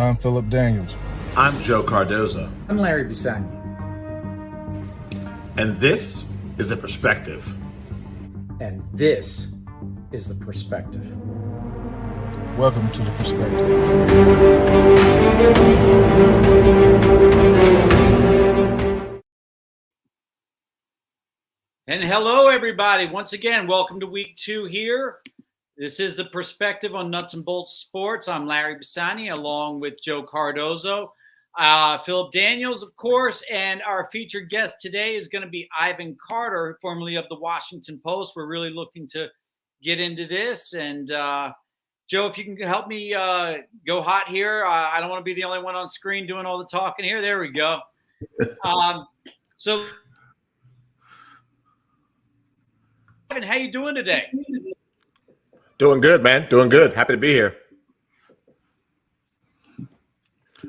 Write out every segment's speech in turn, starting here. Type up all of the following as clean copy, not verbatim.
I'm Philip Daniels. I'm Joe Cardozo. I'm Larry Bisagni. And this is The Perspective. And this is The Perspective. Welcome to The Perspective. And hello, everybody. Once again, welcome to week 2 here. This is The Perspective on Nuts and Bolts Sports. I'm Larry Bisagni, along with Joe Cardozo, Philip Daniels, of course, and our featured guest today is going to be Ivan Carter, formerly of the Washington Post. We're really looking to get into this. And Joe, if you can help me go hot here. I don't want to be the only one on screen doing all the talking here. There we go. So, Ivan, how you doing today? Doing good, man. Doing good. Happy to be here.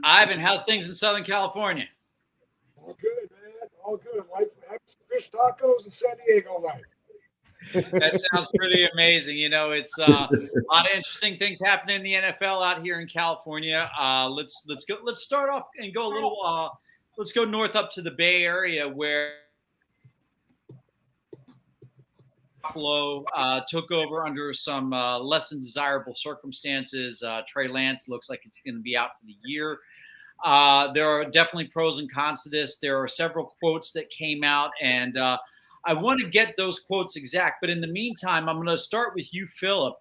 Ivan, how's things in Southern California? All good, man. All good. Life, fish tacos and San Diego life. That sounds pretty amazing. You know, it's a lot of interesting things happening in the NFL out here in California. Let's go. Let's start off and go a little. Let's go north up to the Bay Area, where Buffalo took over under some less than desirable circumstances. Trey Lance looks like it's going to be out for the year. There are definitely pros and cons to this. There are several quotes that came out, and I want to get those quotes exact. But in the meantime, I'm going to start with you, Philip.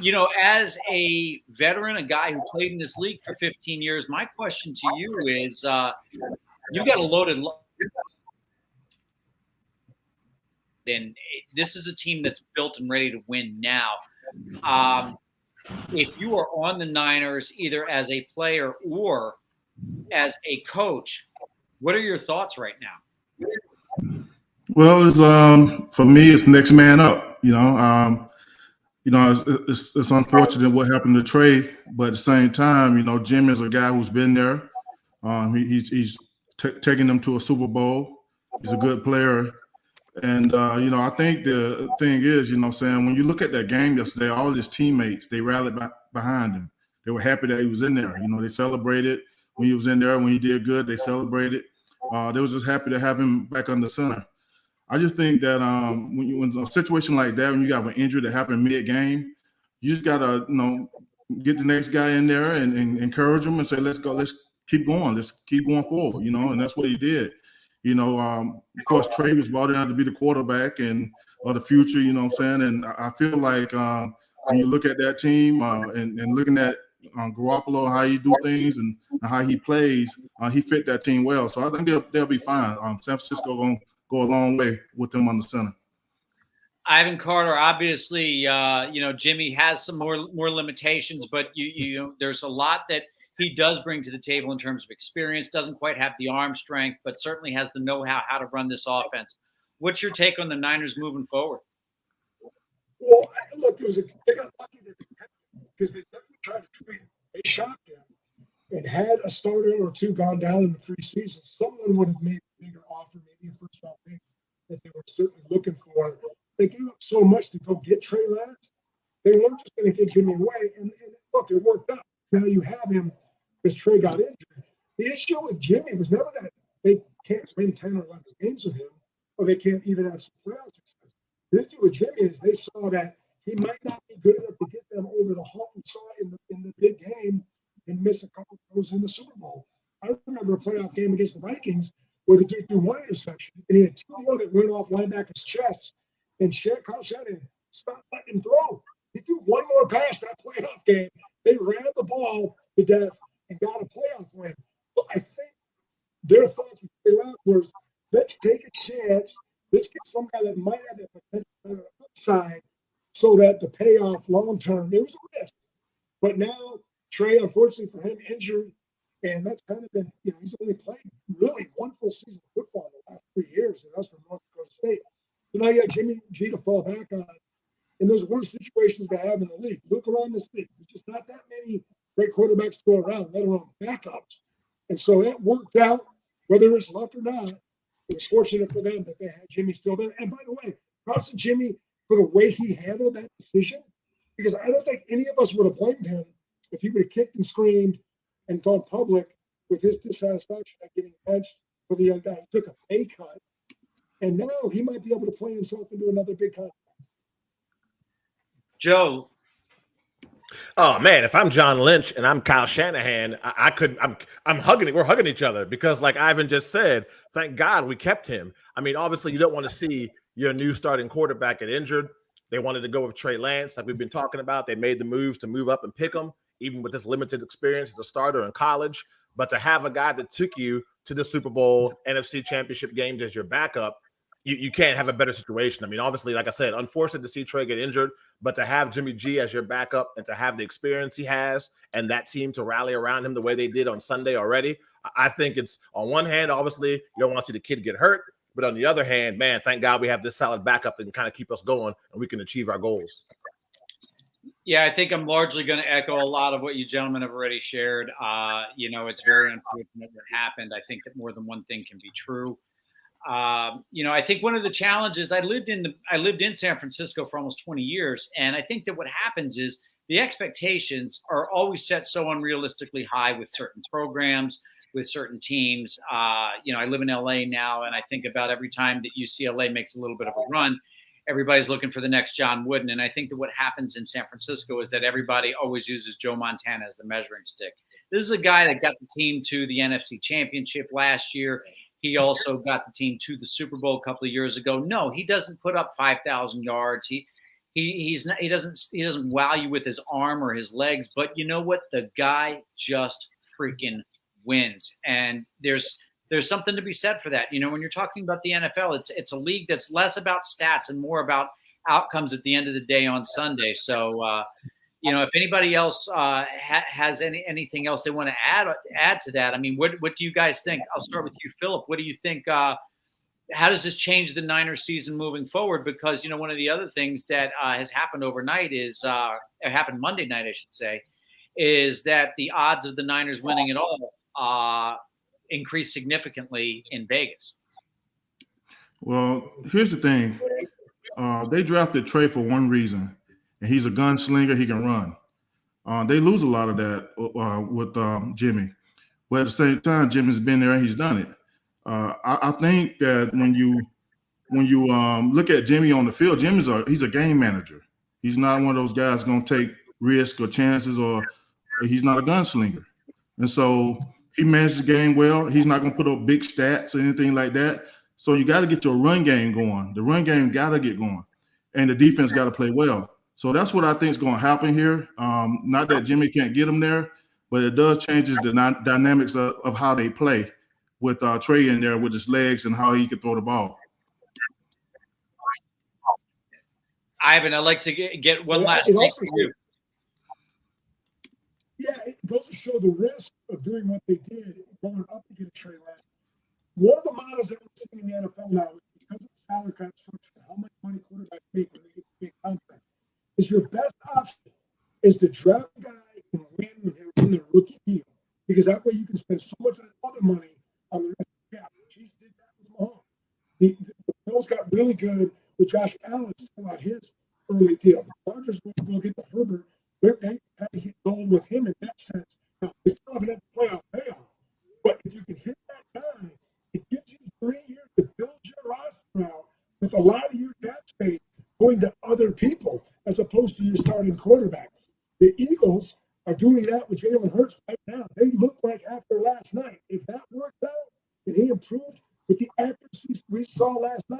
You know, as a veteran, a guy who played in this league for 15 years, my question to you is, you've got a loaded and this is a team that's built and ready to win now. If you are on the Niners, either as a player or as a coach, what are your thoughts right now? Well, it's for me, it's next man up. It's unfortunate what happened to Trey, but at the same time, you know, Jim is a guy who's been there. He's taking them to a Super Bowl. He's a good player. And, I think the thing is, when you look at that game yesterday, all his teammates, they rallied behind him. They were happy that he was in there. You know, they celebrated when he was in there. When he did good, they celebrated. They was just happy to have him back under center. I just think that when a situation like that, when you got an injury that happened mid-game, you just got to, get the next guy in there and encourage him and say, let's go, let's keep going. Let's keep going forward, and that's what he did. Of course, Trey was brought in to be the quarterback and of the future, And I feel like when you look at that team and looking at Garoppolo, how he do things and how he plays, he fit that team well. So I think they'll be fine. San Francisco going to go a long way with them on the center. Ivan Carter, obviously, Jimmy has some more limitations, but there's a lot that he does bring to the table in terms of experience. Doesn't quite have the arm strength, but certainly has the know-how how to run this offense. What's your take on the Niners moving forward? Well, look, they got lucky that they kept him because they definitely tried to trade him. They shocked him, and had a starter or two gone down in the preseason, someone would have made a bigger offer, maybe a first-round pick that they were certainly looking for. They gave up so much to go get Trey Lance. They weren't just going to get Jimmy away, and look, it worked out. Now you have him because Trey got injured. The issue with Jimmy was never that they can't win 10 or 11 games with him, or they can't even have some playoff success. The issue with Jimmy is they saw that he might not be good enough to get them over the hump we saw in the big game and miss a couple of throws in the Super Bowl. I remember a playoff game against the Vikings where the dude threw one interception, and he had two more that went off linebacker's chest, and Kyle Shanahan stopped letting him throw. He threw one more pass that playoff game. They ran the ball to death and got a playoff win. So I think their thoughts was, let's take a chance. Let's get some guy that might have that potential upside so that the payoff long term, it was a risk. But now Trey, unfortunately for him, injured, and that's kind of been, he's only played really one full season of football in the last 3 years, and that's from North Dakota State. So now you have Jimmy G to fall back on. And there's worse situations to have in the league. Look around this league. There's just not that many great quarterbacks to go around, let alone backups. And so it worked out, whether it's luck or not. It was fortunate for them that they had Jimmy still there. And by the way, props to Jimmy for the way he handled that decision, because I don't think any of us would have blamed him if he would have kicked and screamed and gone public with his dissatisfaction at getting benched for the young guy, he took a pay cut, and now he might be able to play himself into another big contract. Joe. Oh man, if I'm John Lynch and I'm Kyle Shanahan, I couldn't. I'm hugging it. We're hugging each other because, like Ivan just said, thank God we kept him. I mean, obviously, you don't want to see your new starting quarterback get injured. They wanted to go with Trey Lance, like we've been talking about. They made the moves to move up and pick him, even with this limited experience as a starter in college. But to have a guy that took you to the Super Bowl, NFC Championship games as your backup, you can't have a better situation. I mean, obviously, like I said, unfortunate to see Trey get injured, but to have Jimmy G as your backup and to have the experience he has and that team to rally around him the way they did on Sunday already, I think it's, on one hand, obviously, you don't want to see the kid get hurt, but on the other hand, man, thank God we have this solid backup that can kind of keep us going and we can achieve our goals. Yeah, I think I'm largely going to echo a lot of what you gentlemen have already shared. It's very unfortunate what happened. I think that more than one thing can be true. I think one of the challenges, I lived in San Francisco for almost 20 years. And I think that what happens is the expectations are always set so unrealistically high with certain programs, with certain teams. I live in LA now, and I think about every time that UCLA makes a little bit of a run, everybody's looking for the next John Wooden. And I think that what happens in San Francisco is that everybody always uses Joe Montana as the measuring stick. This is a guy that got the team to the NFC Championship last year. He also got the team to the Super Bowl a couple of years ago. No, he doesn't put up 5,000 yards. He doesn't wow you with his arm or his legs. But you know what? The guy just freaking wins. And there's something to be said for that. When you're talking about the NFL, it's a league that's less about stats and more about outcomes at the end of the day on Sunday. So if anybody else has anything else they want to add to that, I mean, what do you guys think? I'll start with you, Philip. What do you think? How does this change the Niners season moving forward? Because, one of the other things that has happened overnight is, it happened Monday night, I should say, is that the odds of the Niners winning it all increased significantly in Vegas. Well, here's the thing. They drafted Trey for one reason, and he's a gunslinger. He can run. They lose a lot of that with Jimmy. But at the same time, Jimmy's been there and he's done it. I think that when you look at Jimmy on the field, he's a game manager. He's not one of those guys going to take risks or chances, or he's not a gunslinger. And so he managed the game well. He's not going to put up big stats or anything like that. So you got to get your run game going. The run game got to get going, and the defense got to play well. So that's what I think is going to happen here. Not that Jimmy can't get him there, but it does change the dynamics of how they play with Trey in there with his legs and how he can throw the ball. Ivan, I'd like to get one last thing for you. Yeah, it goes to show the risk of doing what they did, going up against Trey Lance. One of the models that we're seeing in the NFL now, because of the salary cap structure, how much money quarterbacks make when they get the big contract, is your best option is to draft a guy and win when they're in their rookie deal, because that way you can spend so much of that other money on the rest of the cap. Chiefs did that with Mahomes. The Bills got really good with Josh Allen still on his early deal. The Chargers will get to Herbert. They kind of hit gold with him in that sense. Now, they still haven't had the playoff payoff. But if you can hit that guy, it gives you 3 years to build your roster out with a lot of your cap space going to other people as opposed to your starting quarterback. The Eagles are doing that with Jalen Hurts right now. They look like after last night. If that worked out and he improved with the accuracies we saw last night,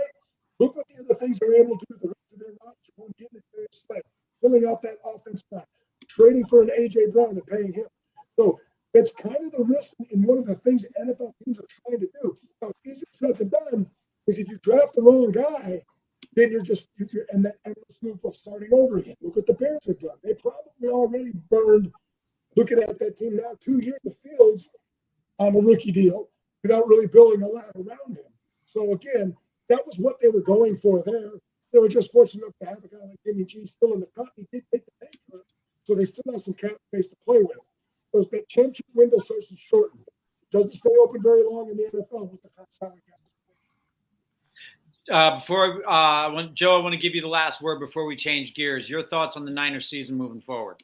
look what the other things they're able to do with the rest of their roster, going getting it very slick, filling out that offense line, trading for an A.J. Brown and paying him. So that's kind of the risk in one of the things that NFL teams are trying to do. Now, easier said than done is if you draft the wrong guy, then you're in that endless loop of starting over again. Look what the Bears have done. They probably already burned, looking at that team now, 2 years in the Fields on a rookie deal without really building a lot around him. So again, that was what they were going for there. They were just fortunate enough to have a guy like Jimmy G still in the cut. He did take the pay cut, so they still have some cap space to play with. So that championship window starts to shorten. It doesn't stay open very long in the NFL with the current salary cap. Joe, I want to give you the last word before we change gears. Your thoughts on the Niners season moving forward?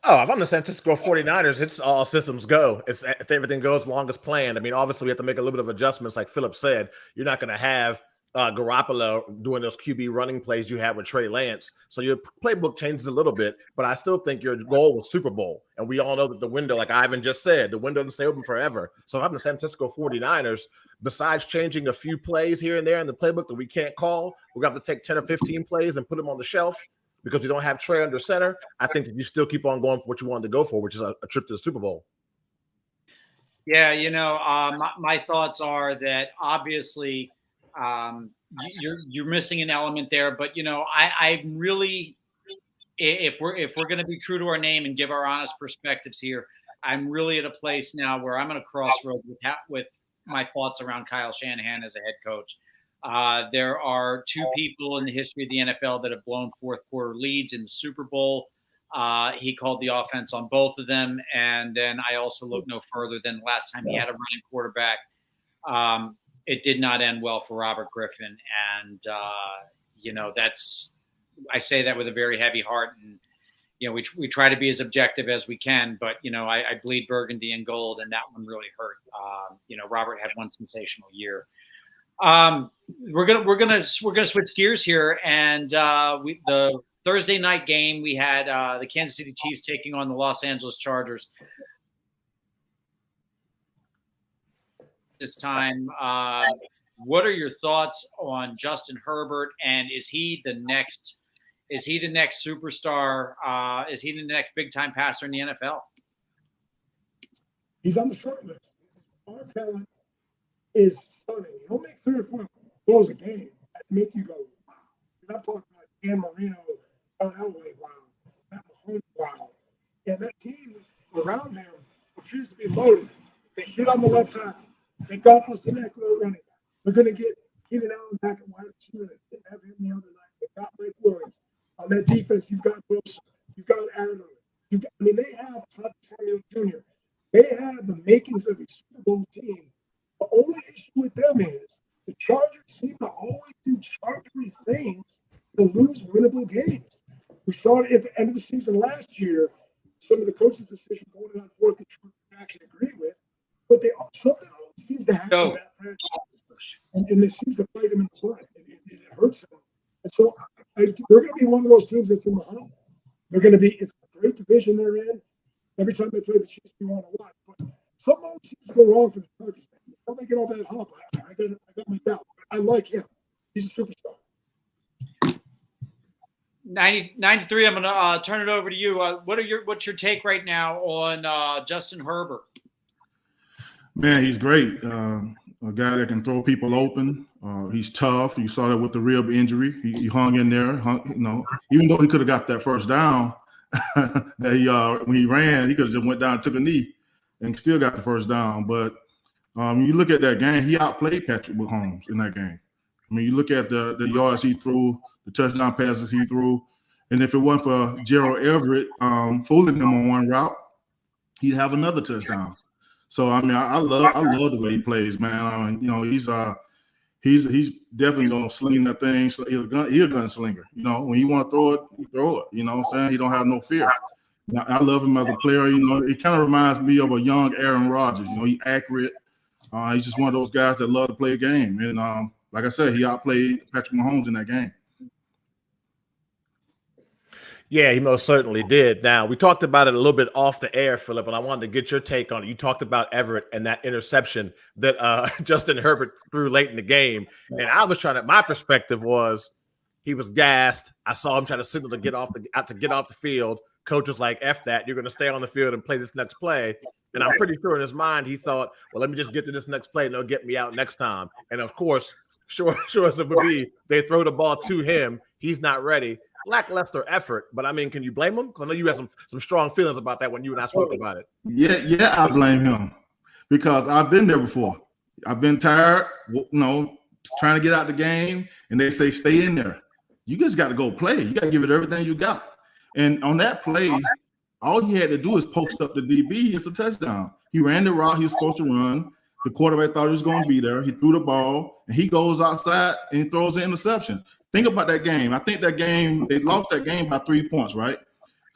Oh, if I'm the San Francisco 49ers, it's all systems go. It's if everything goes along as planned. I mean, obviously we have to make a little bit of adjustments, like Philip said. You're not going to have Garoppolo doing those QB running plays you had with Trey Lance. So your playbook changes a little bit, but I still think your goal was Super Bowl. And we all know that the window, like Ivan just said, the window doesn't stay open forever. So if I'm the San Francisco 49ers, besides changing a few plays here and there in the playbook that we can't call, we're going to have to take 10 or 15 plays and put them on the shelf. Because we don't have Trey under center, I think that you still keep on going for what you wanted to go for, which is a trip to the Super Bowl. Yeah, my thoughts are that obviously you're missing an element there, but I'm really, if we're going to be true to our name and give our honest perspectives here, I'm really at a place now where I'm going to crossroads with my thoughts around Kyle Shanahan as a head coach. There are two people in the history of the NFL that have blown fourth quarter leads in the Super Bowl. He called the offense on both of them. And then I also look no further than last time he had a running quarterback. It did not end well for Robert Griffin. And, I say that with a very heavy heart. And, we try to be as objective as we can, but, I bleed burgundy and gold, and that one really hurt. Robert had one sensational year. We're gonna switch gears here, and the Thursday night game we had the Kansas City Chiefs taking on the Los Angeles Chargers. This time, what are your thoughts on Justin Herbert, and is he the next superstar? Is he the next big time passer in the NFL? He's on the short list. Our talent is stunning. He'll make 3 or 4 goals a game that make you go, wow. And I'm talking like Dan Marino, John Elway, wow. Matt Mahomes, wow. And that team around him appears to be loaded. They hit on the left side. They got Austin Eckler running back. They're going to get Keenan Allen back at wide receiver. They didn't have him the other night. They got Mike Williams. On that defense, you've got Wilson. You've got Adler. They have Todd Samuel Jr. They have the makings of a Super Bowl team. The only issue with them is the Chargers seem to always do Chargery things to lose winnable games. We saw it at the end of the season last year. Some of the coaches' decisions going on fourth that I actually agree with, but something always seems to happen in that franchise, and it seems to bite them in the butt, and it hurts them. And so they're going to be one of those teams that's in the hunt. It's a great division they're in. Every time they play the Chiefs, we want to watch. But some of those seems to go wrong for the Chargers. Don't make it all that hump. I got my doubt. I like him. He's a superstar. 93. I'm going to turn it over to you. What's your take right now on Justin Herbert? Man, he's great. A guy that can throw people open. He's tough. You saw that with the rib injury. He hung in there. Even though he could have got that first down, when he ran, he could have just went down and took a knee and still got the first down. But when you look at that game, he outplayed Patrick Mahomes in that game. I mean, you look at the yards he threw, the touchdown passes he threw, and if it wasn't for Gerald Everett fooling him on one route, he'd have another touchdown. So I mean, I love the way he plays, man. He's definitely gonna sling that thing. So he's a gunslinger. When you want to throw it, you throw it. You know what I'm saying? He don't have no fear. I love him as a player. It kind of reminds me of a young Aaron Rodgers. He's accurate. He's just one of those guys that love to play a game. And like I said, he outplayed Patrick Mahomes in that game. Yeah, he most certainly did. Now, we talked about it a little bit off the air, Philip, and I wanted to get your take on it. You talked about Everett and that interception that Justin Herbert threw late in the game. And I was my perspective was he was gassed. I saw him trying to signal to get off the field. Coach was like, F that, you're going to stay on the field and play this next play. And I'm pretty sure in his mind, he thought, well, let me just get to this next play and they'll get me out next time. And of course, sure as it would be, they throw the ball to him. He's not ready. Lackluster effort, but I mean, can you blame him? Because I know you had some strong feelings about that when you and I spoke about it. Yeah, I blame him because I've been there before. I've been tired, trying to get out the game, and they say stay in there. You just got to go play. You got to give it everything you got. And on that play, all he had to do is post up the DB. It's a touchdown. He ran the route he was supposed to run. The quarterback thought he was going to be there. He threw the ball, and he goes outside and throws an interception. Think about that game. I think that game, they lost that game by 3 points, right?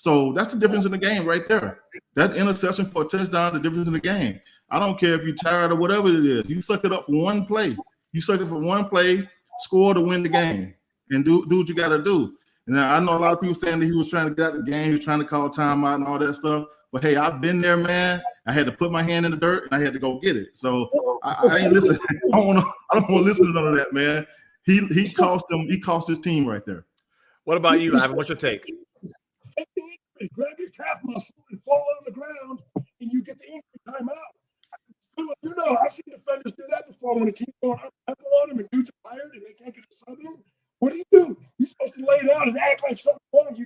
So that's the difference in the game right there. That interception for a touchdown, the difference in the game. I don't care if you're tired or whatever it is. You suck it up for one play. You suck it for one play, score to win the game, and do what you got to do. And I know a lot of people saying that he was trying to get out the game, he was trying to call timeout and all that stuff. But hey, I've been there, man. I had to put my hand in the dirt and I had to go get it. So I ain't listening. I don't want to listen to none of that, man. He cost them. He cost his team right there. What about you, Ivan? What's your take? Grab your calf muscle and fall on the ground, and you get the injury timeout. You know, I've seen defenders do that before when a team's going up tempo on them and dudes are tired and they can't get a sub in. What do? You're supposed to lay down and act like something's wrong.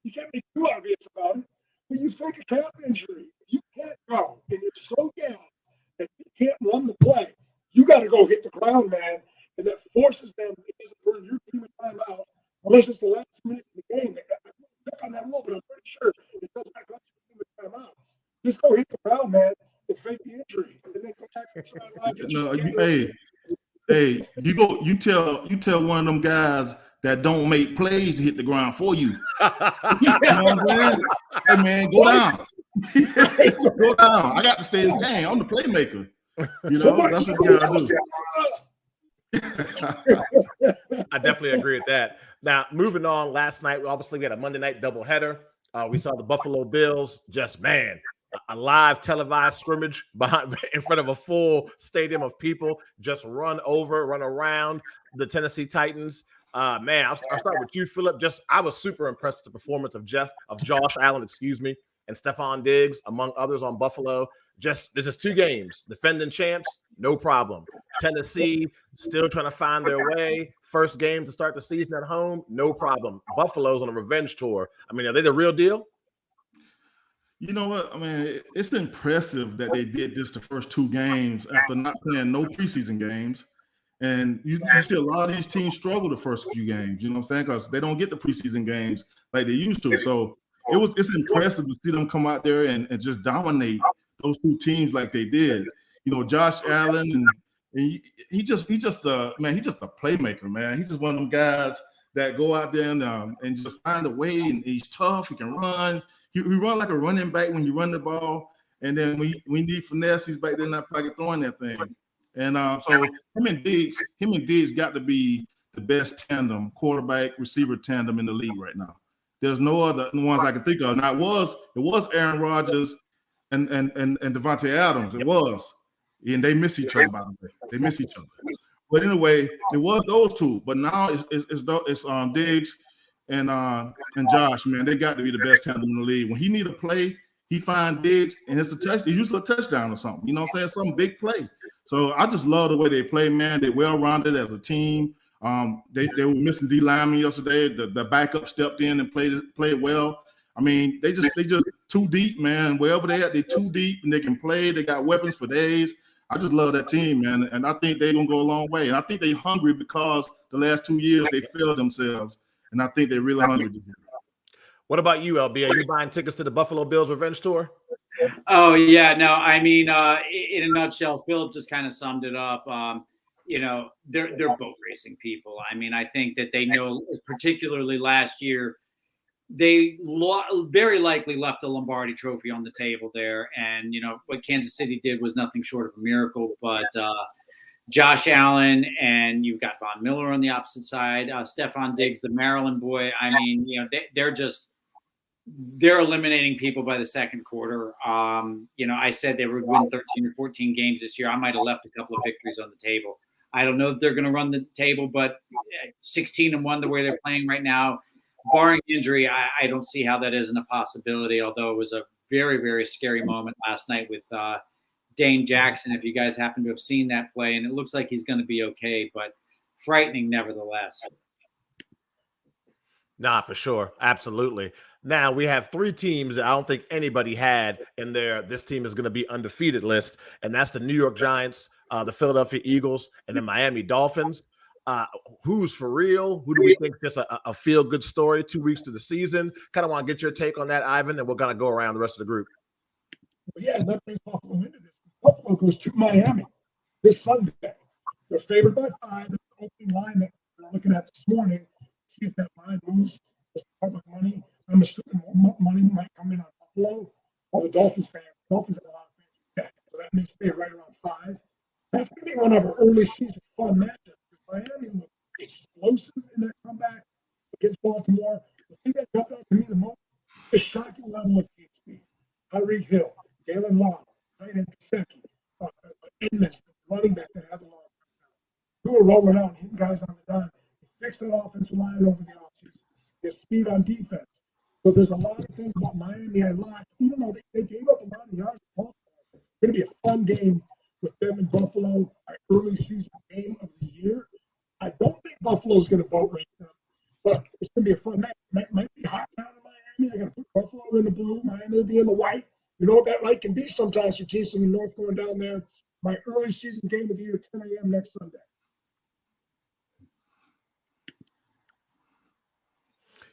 You can't be too obvious about it. When you fake a calf injury, if you can't go and you're so down that you can't run the play, you got to go hit the ground, man. And that forces them, it doesn't burn your team a timeout unless it's the last minute of the game. I check on that rule, but I'm pretty sure it does not cost your team a timeout. Just go hit the ground, man, and fake the injury, and then go back to the sideline. You tell one of them guys that don't make plays to hit the ground for you. You know what I'm saying? Hey man, go down. Go down. I got to stay in the game. I'm the playmaker. You know, that's what you gotta do. I definitely agree with that. Now, moving on, last night, obviously, we had a Monday night doubleheader. We saw the Buffalo Bills a live televised scrimmage in front of a full stadium of people, just run around the Tennessee Titans. Man, I'll start with you, Philip. I was super impressed with the performance of Josh Allen, and Stephon Diggs, among others on Buffalo. This is 2 games. Defending champs, no problem. Tennessee still trying to find their way. First game to start the season at home, no problem. Buffalo's on a revenge tour. I mean, are they the real deal? You know what? I mean, it's impressive that they did this the first 2 games after not playing no preseason games. And you see a lot of these teams struggle the first few games, you know what I'm saying? Because they don't get the preseason games like they used to. So it's impressive to see them come out there and just dominate those 2 teams like they did. You know, Josh Allen, and he's just a playmaker, man. He's just one of them guys that go out there and just find a way, and he's tough. He can run. He run like a running back when you run the ball, and then when we need finesse, he's back there in that pocket throwing that thing. And so him and Diggs got to be the best tandem, quarterback receiver tandem in the league right now. There's no other ones I can think of. Now it was Aaron Rodgers and Devontae Adams. It was, and they miss each other. By the way, they miss each other. But anyway, it was those 2. But now it's Diggs and Josh. Man, they got to be the best tandem in the league. When he need a play, he find Diggs and it's usually a touchdown or something. You know what I'm saying? Some big play. So I just love the way they play, man. They're well-rounded as a team. They were missing D lineman yesterday. The backup stepped in and played well. I mean, they just too deep, man. Wherever they at, they're too deep and they can play. They got weapons for days. I just love that team, man. And I think they're gonna go a long way. And I think they're hungry because the last 2 years they failed themselves. And I think they're really hungry. What about you, LB? Are you buying tickets to the Buffalo Bills revenge tour? Oh, yeah. No, I mean, in a nutshell, Philip just kind of summed it up. You know, they're boat racing people. I mean, I think that they know, particularly last year, they very likely left a Lombardi trophy on the table there. And, you know, what Kansas City did was nothing short of a miracle. But Josh Allen, and you've got Von Miller on the opposite side, Stephon Diggs, the Maryland boy. I mean, you know, they're eliminating people by the second quarter. You know, I said they would win 13 or 14 games this year. I might have left a couple of victories on the table. I don't know if they're going to run the table, but 16-1 the way they're playing right now, barring injury, I don't see how that isn't a possibility, although it was a very, very scary moment last night with Dane Jackson, if you guys happen to have seen that play, and it looks like he's going to be okay, but frightening nevertheless. Nah, for sure. Absolutely. Now we have 3 teams that I don't think anybody had in this team is going to be undefeated list, and that's the New York Giants, the Philadelphia Eagles, and the Miami Dolphins. Who's for real? Who do we think just a feel-good story 2 weeks to the season? Kind of want to get your take on that, Ivan, and we're going to go around the rest of the group. Well, yeah, and that brings Buffalo into this. Buffalo goes to Miami this Sunday. They're favored by 5. That's the opening line that we're looking at this morning. See if that line moves. It's public money. I'm assuming more money might come in on Buffalo or the Dolphins fans. Dolphins have a lot of fans in Jack, so that makes it right around 5. That's going to be one of our early season fun matchups because Miami looked explosive in their comeback against Baltimore. The thing that jumped out to me the most is the shocking level of team speed. Tyreek Hill, Galen Long, tight end Gesicki, Edmonds, the running back that had the long. Who were rolling out and hitting guys on the dime. They fixed that offensive line over the offseason. There's speed on defense. So there's a lot of things about Miami I like, even though they gave up a lot of yards. It's going to be a fun game with them in Buffalo, our early season game of the year. I don't think Buffalo's going to boat race them, but it's going to be a fun match. Might be hot down in Miami. They're going to put Buffalo in the blue, Miami will be in the white. You know what that light can be sometimes for teams from the north going down there. My early season game of the year, 10 a.m. next Sunday.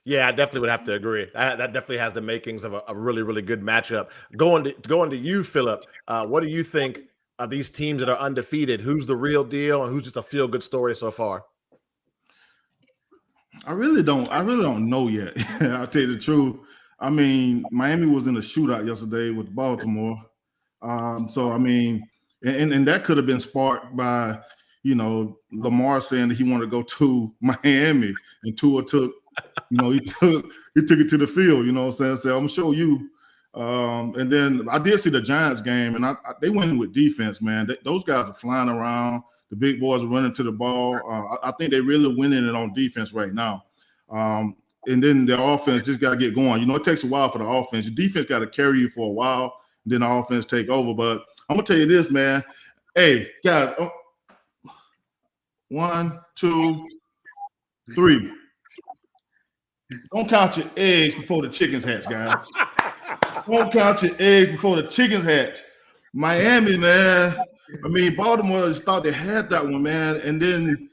Yeah, I definitely would have to agree. That definitely has the makings of a really, really good matchup. Going to you, Philip. What do you think of these teams that are undefeated? Who's the real deal and who's just a feel-good story so far? I really don't know yet. I'll tell you the truth. I mean, Miami was in a shootout yesterday with Baltimore. So I mean, and that could have been sparked by, Lamar saying that he wanted to go to Miami, and Tua took, he took it to the field. You know what I'm saying? So I'm gonna show you. And then I did see the Giants game, and they went with defense, man. Those guys are flying around. The big boys are running to the ball. I think they're really winning it on defense right now. And then the offense just got to get going. It takes a while for the offense. The defense got to carry you for a while, and then the offense take over. But I'm going to tell you this, man. Hey, guys, 1, 2, 3. Don't count your eggs before the chickens hatch, guys. Don't count your eggs before the chickens hatch. Miami, man. I mean, Baltimore just thought they had that one, man. And then,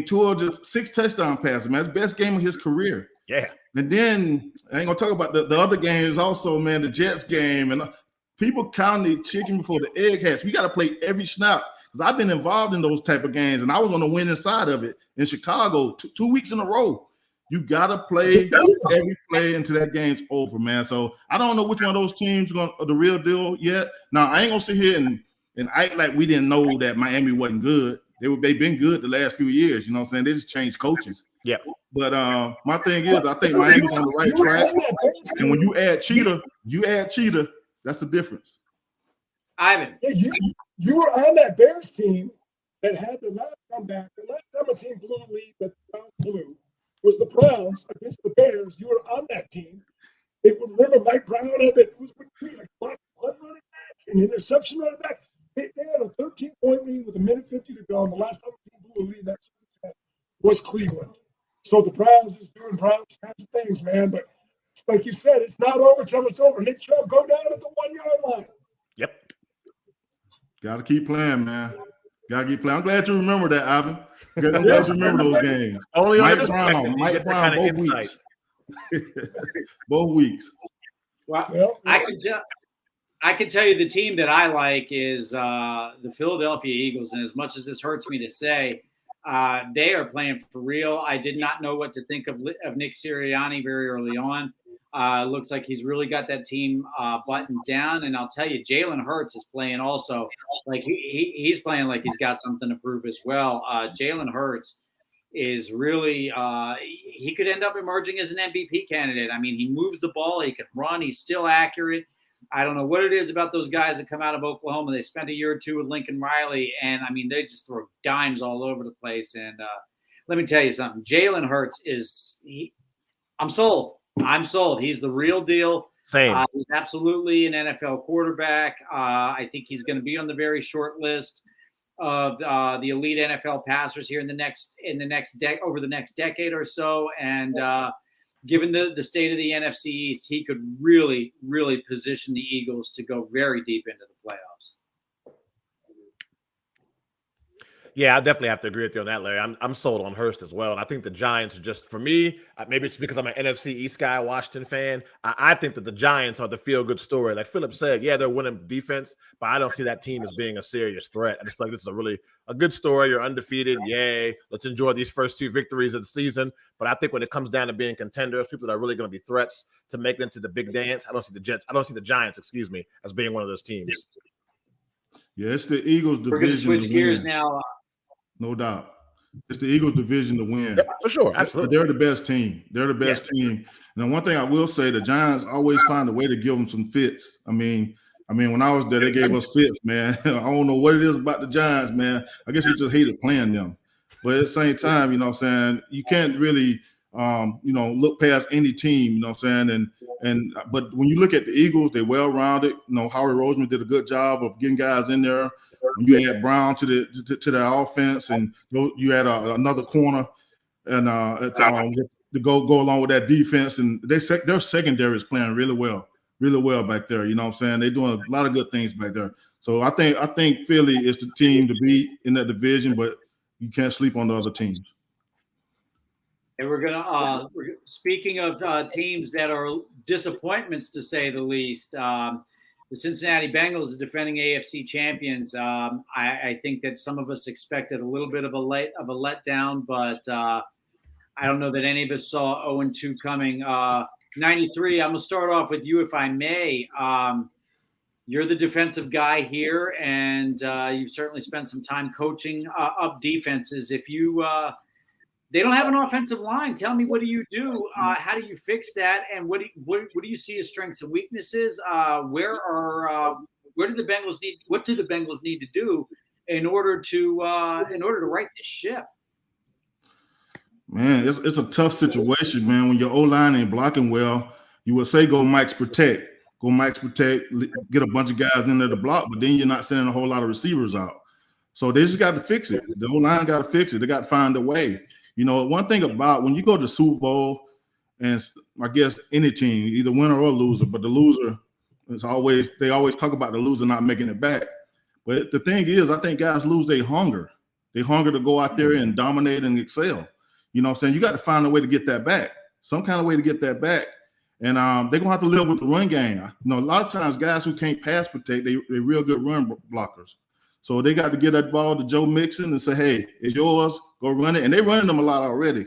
Tua just 6 touchdown passes, man. It's the best game of his career. Yeah. And then I ain't gonna talk about the other games also, man. The Jets game, and people count the chicken before the egg hatch. We got to play every snap because I've been involved in those type of games, and I was on the winning side of it in Chicago 2 weeks in a row. You got to play every play until that game's over, man. So I don't know which one of those teams are the real deal yet. Now, I ain't going to sit here and act like we didn't know that Miami wasn't good. They've been good the last few years. You know what I'm saying? They just changed coaches. Yeah. But my thing is, I think Miami's on the right track. And when you add Cheetah, that's the difference. Ivan. Yeah, you were on that Bears team that had the last comeback. The last time a team blew a lead that the Browns blew was the Browns against the Bears. You were on that team. They would remember Mike Brown had that. It was like one running back, an interception running back. They had a 13-point lead with 1:50 to go. And the last time a team blew a lead that was Cleveland. So the Browns is doing Browns kinds of things, man. But like you said, it's not over till it's over. Nick Chubb go down at the 1-yard line. Yep. Got to keep playing, man. Got to keep playing. I'm glad you remember that, Ivan. I'm glad you remember those games. Only Mike Brown, both weeks. Both weeks. Well, I can tell you the team that I like is the Philadelphia Eagles. And as much as this hurts me to say, they are playing for real. I did not know what to think of Nick Sirianni very early on. Looks like he's really got that team buttoned down. And I'll tell you, Jalen Hurts is playing also. Like he's playing like he's got something to prove as well. Jalen Hurts is really he could end up emerging as an MVP candidate. I mean, he moves the ball. He can run. He's still accurate. I don't know what it is about those guys that come out of Oklahoma. They spent a year or two with Lincoln Riley, and, I mean, they just throw dimes all over the place. And let me tell you something. Jalen Hurts I'm sold. I'm sold. He's the real deal. Same. He's absolutely an NFL quarterback. I think he's going to be on the very short list of the elite NFL passers here over the next decade or so. And given the state of the NFC East, he could really, really position the Eagles to go very deep into the playoffs. Yeah, I definitely have to agree with you on that, Larry. I'm sold on Hurst as well. And I think the Giants are just, for me, maybe it's because I'm an NFC East guy, Washington fan. I think that the Giants are the feel-good story. Like Philip said, yeah, they're winning defense, but I don't see that team as being a serious threat. I just feel like this is a good story. You're undefeated. Yay. Let's enjoy these first 2 victories of the season. But I think when it comes down to being contenders, people that are really going to be threats to make them to the big dance, I don't see the Giants, as being one of those teams. Yeah, it's the Eagles' We're going to division switch to gears win. now. No doubt. It's the Eagles' division to win. Yeah, for sure. Absolutely. They're the best team. They're the best team. And one thing I will say, the Giants always find a way to give them some fits. I mean, when I was there, they gave us fits, man. I don't know what it is about the Giants, man. I guess we just hated playing them. But at the same time, you know what I'm saying, you can't really, look past any team, you know what I'm saying? But when you look at the Eagles, they're well-rounded. You know, Howie Roseman did a good job of getting guys in there. When you add Brown to the offense, and you add another corner, and to go along with that defense, and their secondary is playing really well back there. You know what I'm saying? They're doing a lot of good things back there. So I think Philly is the team to beat in that division, but you can't sleep on the other teams. And we're gonna speaking of teams that are disappointments to say the least. The Cincinnati Bengals are defending AFC champions. I think that some of us expected a little bit of a letdown, but I don't know that any of us saw 0-2 coming. 93. I'm gonna start off with you, if I may. You're the defensive guy here, and you've certainly spent some time coaching up defenses. If you they don't have an offensive line. Tell me, what do you do? How do you fix that? And what do you see as strengths and weaknesses? Where do the Bengals need? What do the Bengals need to do in order to right this ship? Man, it's a tough situation, man. When your O-line ain't blocking well, you would say go Mike's protect, get a bunch of guys in there to block, but then you're not sending a whole lot of receivers out. So they just got to fix it. The O-line got to fix it. They got to find a way. You know, one thing about when you go to the Super Bowl, and I guess any team, either winner or loser, but the loser they always talk about the loser not making it back. But the thing is, I think guys lose their hunger. They hunger to go out there and dominate and excel. You know what I'm saying? You got to find a way to get that back, some kind of way to get that back. And they're going to have to live with the run game. You know, a lot of times guys who can't pass protect, they're real good run blockers. So they got to get that ball to Joe Mixon and say, hey, it's yours, go run it. And they're running them a lot already.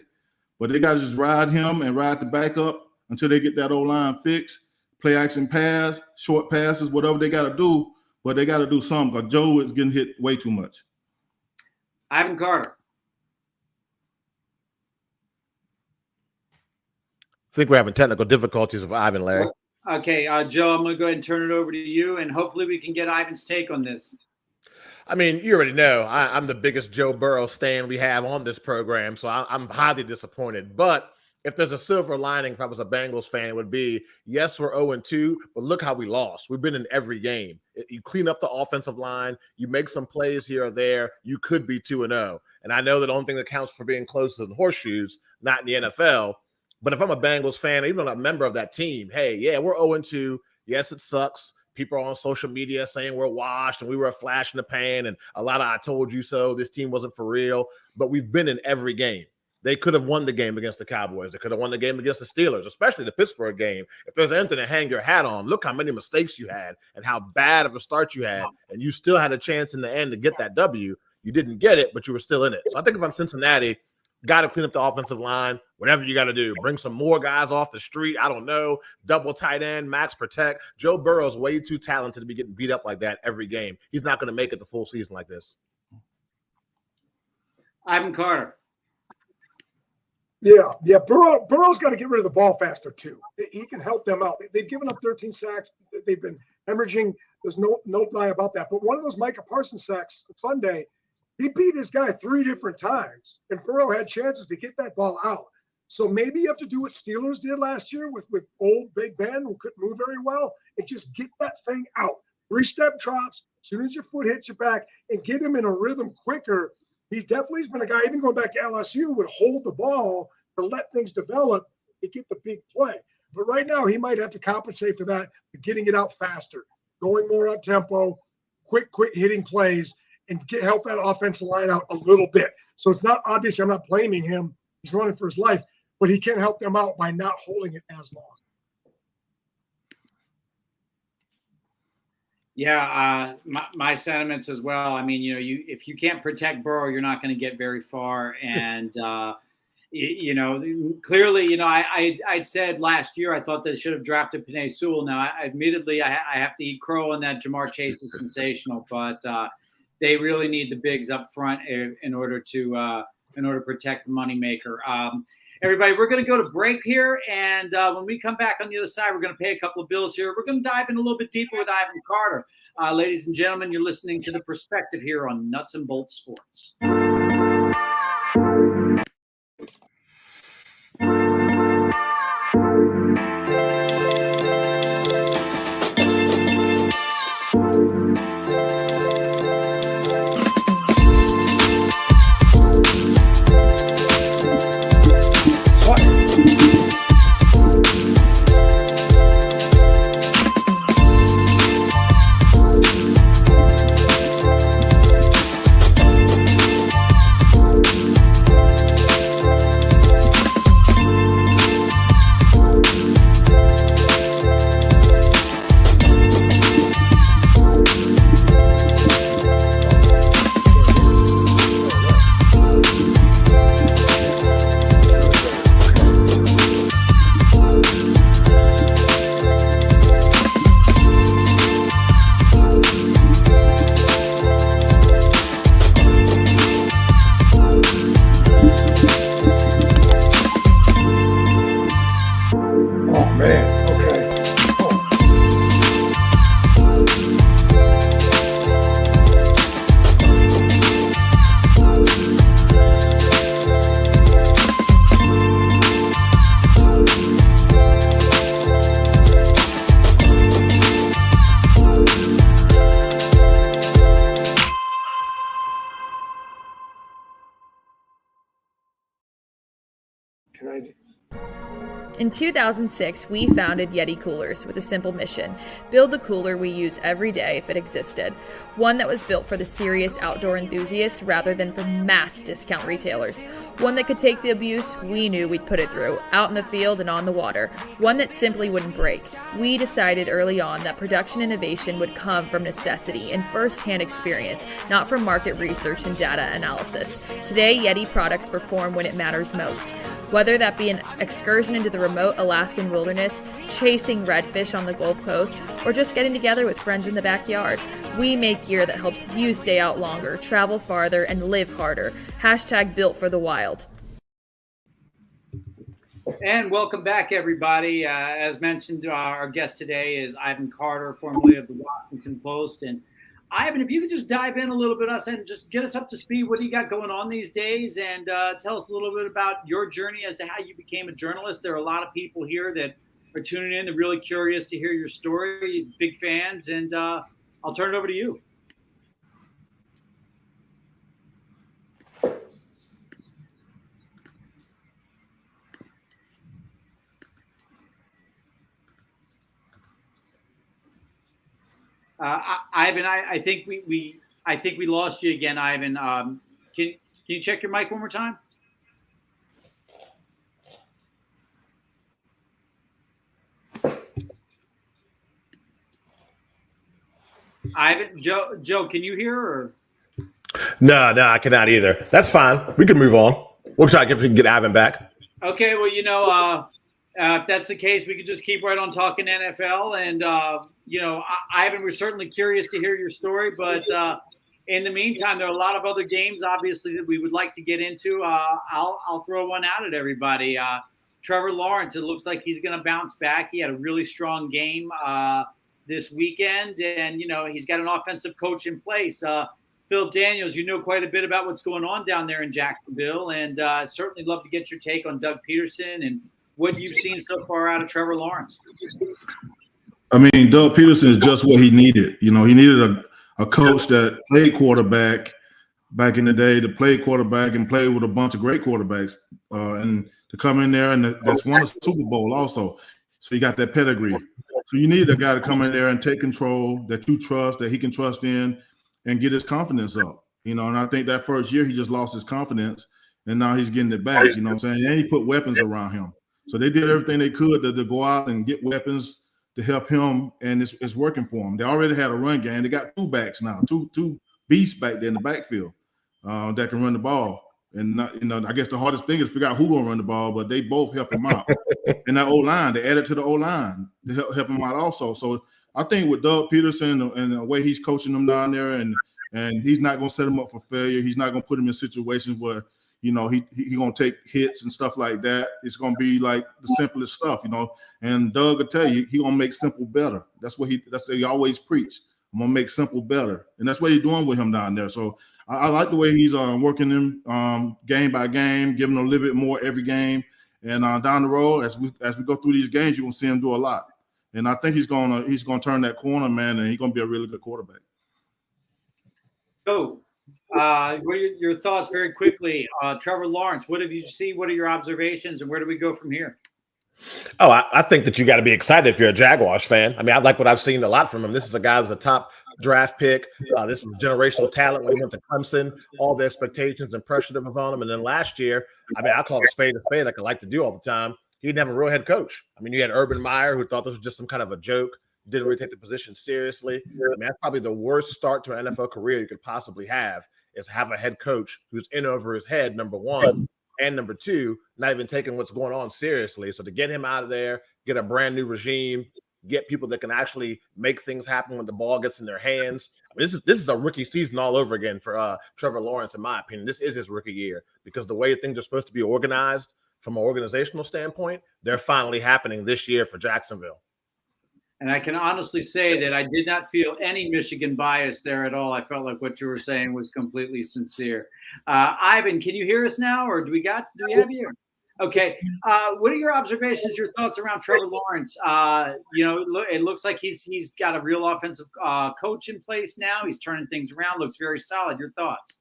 But they got to just ride him and ride the backup until they get that O-line fixed, play action pass, short passes, whatever they got to do. But they got to do something because Joe is getting hit way too much. Ivan Carter. I think we're having technical difficulties with Ivan, Larry. Okay, Joe, I'm going to go ahead and turn it over to you, and hopefully we can get Ivan's take on this. I mean, you already know I'm the biggest Joe Burrow stan we have on this program, so I'm highly disappointed. But if there's a silver lining, if I was a Bengals fan, it would be, yes, we're 0-2, but look how we lost. We've been in every game. You clean up the offensive line, you make some plays here or there, you could be 2-0. And I know that the only thing that counts for being close is the horseshoes, not in the NFL. But if I'm a Bengals fan, even a member of that team, hey, yeah, we're 0-2. Yes, it sucks. People are on social media saying we're washed and we were a flash in the pan and a lot of I told you so. This team wasn't for real. But we've been in every game. They could have won the game against the Cowboys. They could have won the game against the Steelers, especially the Pittsburgh game. If there's anything to hang your hat on, look how many mistakes you had and how bad of a start you had. And you still had a chance in the end to get that W. You didn't get it, but you were still in it. So I think if I'm Cincinnati, got to clean up the offensive line, whatever you got to do. Bring some more guys off the street. I don't know. Double tight end, max protect. Joe Burrow's way too talented to be getting beat up like that every game. He's not going to make it the full season like this. Ivan Carter. Yeah. Burrow's got to get rid of the ball faster, too. He can help them out. They've given up 13 sacks. They've been hemorrhaging. There's no lie about that. But one of those Micah Parsons sacks Sunday, he beat his guy 3 different times, and Burrow had chances to get that ball out. So maybe you have to do what Steelers did last year with old Big Ben, who couldn't move very well, and just get that thing out. 3-step drops, as soon as your foot hits your back, and get him in a rhythm quicker. He's definitely been a guy, even going back to LSU, would hold the ball to let things develop to get the big play. But right now, he might have to compensate for that, getting it out faster, going more up tempo, quick hitting plays, and help that offensive line out a little bit. So it's not obviously, I'm not blaming him. He's running for his life, but he can help them out by not holding it as long. Yeah, my sentiments as well. I mean, if you can't protect Burrow, you're not going to get very far. And clearly, I'd said last year I thought they should have drafted Penei Sewell. Now, admittedly, I have to eat crow on that. Jamar Chase is sensational, but they really need the bigs up front in order to protect the moneymaker. Everybody, we're going to go to break here, and when we come back on the other side, we're going to pay a couple of bills here. We're going to dive in a little bit deeper with Ivan Carter. Ladies and gentlemen, you're listening to The Perspective here on Nuts and Bolts Sports. In 2006, we founded Yeti Coolers with a simple mission: build the cooler we use every day if it existed. One that was built for the serious outdoor enthusiasts rather than for mass discount retailers. One that could take the abuse we knew we'd put it through, out in the field and on the water. One that simply wouldn't break. We decided early on that production innovation would come from necessity and first-hand experience, not from market research and data analysis. Today, Yeti products perform when it matters most. Whether that be an excursion into the remote Alaskan wilderness, chasing redfish on the Gulf Coast, or just getting together with friends in the backyard, we make gear that helps you stay out longer, travel farther, and live harder. # built for the wild. And welcome back, everybody. As mentioned, our guest today is Ivan Carter, formerly of the Washington Post. And Ivan, if you could just dive in a little bit and just get us up to speed. What do you got going on these days? And tell us a little bit about your journey as to how you became a journalist. There are a lot of people here that are tuning in. They're really curious to hear your story, big fans. And I'll turn it over to you. Ivan, I think we lost you again, Ivan. Can you check your mic one more time? Ivan, Joe, can you hear? Or? No, I cannot either. That's fine. We can move on. We'll try to if we can get Ivan back. Okay, well, if that's the case, we could just keep right on talking NFL. And, Ivan, we're certainly curious to hear your story. But in the meantime, there are a lot of other games, obviously, that we would like to get into. I'll throw one out at everybody. Trevor Lawrence, it looks like he's going to bounce back. He had a really strong game this weekend. And, he's got an offensive coach in place. Philip Daniels, you know quite a bit about what's going on down there in Jacksonville. And certainly love to get your take on Doug Peterson and what you've seen so far out of Trevor Lawrence. I mean, Doug Peterson is just what he needed. He needed a coach that played quarterback back in the day, to play quarterback and play with a bunch of great quarterbacks, and to come in there and that's won a Super Bowl also. So you got that pedigree. So you need a guy to come in there and take control that you trust, that he can trust in, and get his confidence up. And I think that first year he just lost his confidence, and now he's getting it back. You know what I'm saying? And he put weapons around him. So they did everything they could to go out and get weapons to help him, and it's working for him. They already had a run game. They got two backs now, two beasts back there in the backfield that can run the ball. And I guess the hardest thing is to figure out who's gonna run the ball, but they both help him out. And that O-line, they added to the O-line to help him out also. So I think with Doug Peterson and the way he's coaching them down there, and he's not gonna set him up for failure. He's not gonna put him in situations where he gonna take hits and stuff like that. It's gonna be like the simplest stuff, And Doug will tell you he gonna make simple better. That's what he always preach. I'm gonna make simple better, and that's what he's doing with him down there. So I like the way he's working him game by game, giving him a little bit more every game. And down the road, as we go through these games, you're gonna see him do a lot. And I think he's gonna turn that corner, man, and he's gonna be a really good quarterback. So, what are your thoughts very quickly? Trevor Lawrence, what have you seen? What are your observations, and where do we go from here? Oh, I think that you got to be excited if you're a Jaguars fan. I mean, I like what I've seen a lot from him. This is a guy who's a top draft pick. This was generational talent when he went to Clemson. All the expectations and pressure that was on him. And then last year, I mean, I call it a spade like I like to do all the time. He didn't have a real head coach. I mean, you had Urban Meyer, who thought this was just some kind of a joke, didn't really take the position seriously. I mean, that's probably the worst start to an NFL career you could possibly have, is have a head coach who's in over his head, number one. And number two, not even taking what's going on seriously. So to get him out of there, get a brand new regime, get people that can actually make things happen when the ball gets in their hands. I mean, this is a rookie season all over again for Trevor Lawrence, in my opinion. This is his rookie year, because the way things are supposed to be organized from an organizational standpoint, they're finally happening this year for Jacksonville. And I can honestly say that I did not feel any Michigan bias there at all. I felt like what you were saying was completely sincere. Ivan, can you hear us now, or do we have you? Okay. What are your observations, your thoughts around Trevor Lawrence? It looks like he's got a real offensive coach in place now. He's turning things around. Looks very solid. Your thoughts?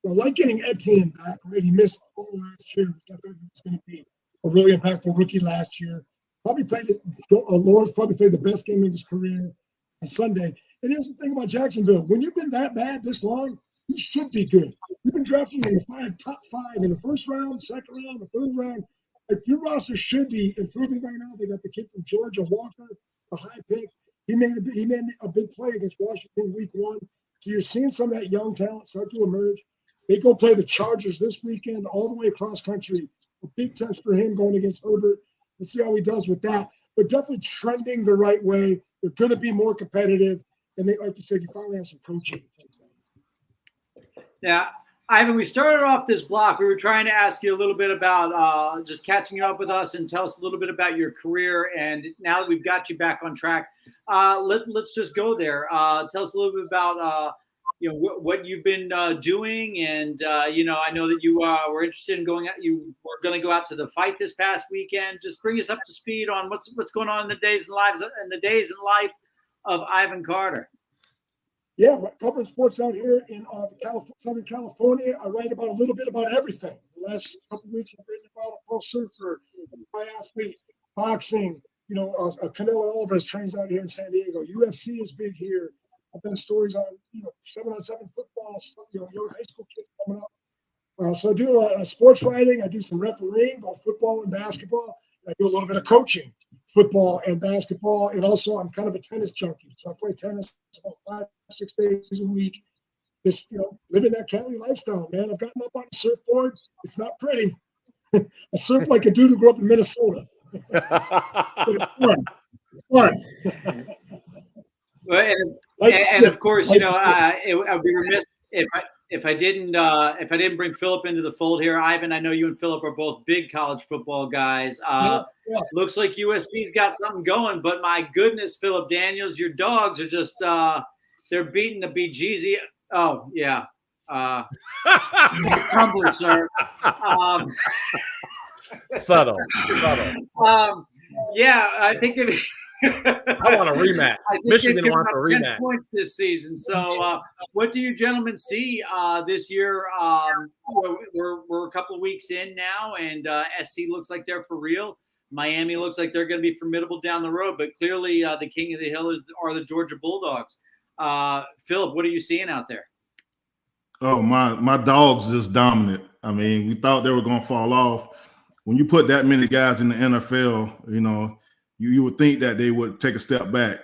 Well, like getting Etienne back, right? He missed all last year. I thought he was going to be a really impactful rookie last year. Lawrence probably played the best game of his career on Sunday. And here's the thing about Jacksonville. When you've been that bad this long, you should be good. You've been drafted in the top five in the first round, second round, the third round. Like, your roster should be improving right now. They got the kid from Georgia, Walker, a high pick. He made a big play against Washington week 1. So you're seeing some of that young talent start to emerge. They go play the Chargers this weekend all the way across country. A big test for him going against Herbert. Let's see how he does with that. But definitely trending the right way. They're going to be more competitive. And they, like you said, you finally have some coaching. Yeah. Ivan, we started off this block. We were trying to ask you a little bit about just catching up with us and tell us a little bit about your career. And now that we've got you back on track, let's just go there. Tell us a little bit about what you've been doing, and I know that you were interested in going out. You were going to go out to the fight this past weekend. Just bring us up to speed on what's going on in the days and life of Ivan Carter. Yeah, covering sports out here in Southern California. I write about a little bit about everything. The last couple of weeks, I've written about a pro surfer, a triathlete, boxing. Canelo Alvarez trains out here in San Diego. UFC is big here. I've done stories on 7-on-7 football, young high school kids coming up. So I do sports writing. I do some refereeing, both football and basketball. I do a little bit of coaching, football and basketball, and also I'm kind of a tennis junkie. So I play tennis about 5-6 days a week. Just living that Cali lifestyle, man. I've gotten up on a surfboard. It's not pretty. I surf like a dude who grew up in Minnesota. But it's fun. It's fun. Well, and of course, I would be remiss if I didn't bring Philip into the fold here. Ivan, I know you and Philip are both big college football guys. Looks like USC's got something going, but my goodness, Philip Daniels, your dogs are just they're beating the bejesus. Oh yeah, humble, sir. Subtle. Yeah, I think I want a rematch. Michigan wants a rematch. 10 points this season. So, what do you gentlemen see this year? We're a couple of weeks in now, and SC looks like they're for real. Miami looks like they're going to be formidable down the road, but clearly the king of the hill are the Georgia Bulldogs. Philip, what are you seeing out there? Oh, my dog's just dominant. I mean, we thought they were going to fall off. When you put that many guys in the NFL, you would think that they would take a step back.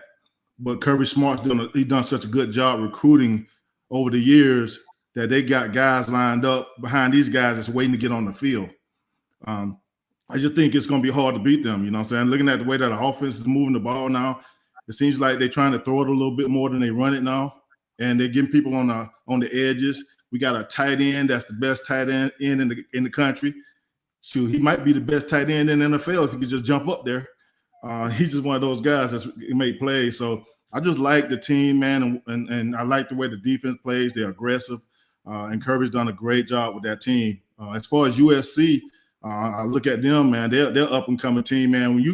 But Kirby Smart's done such a good job recruiting over the years that they got guys lined up behind these guys that's waiting to get on the field. I just think it's going to be hard to beat them. You know what I'm saying? Looking at the way that the offense is moving the ball now, it seems like they're trying to throw it a little bit more than they run it now. And they're getting people on the edges. We got a tight end that's the best tight end in the country. Shoot, he might be the best tight end in the NFL if he could just jump up there. He's just one of those guys that's made plays. So I just like the team, man, and I like the way the defense plays. They're aggressive, and Kirby's done a great job with that team. As far as USC, I look at them, man. They're up and coming team, man.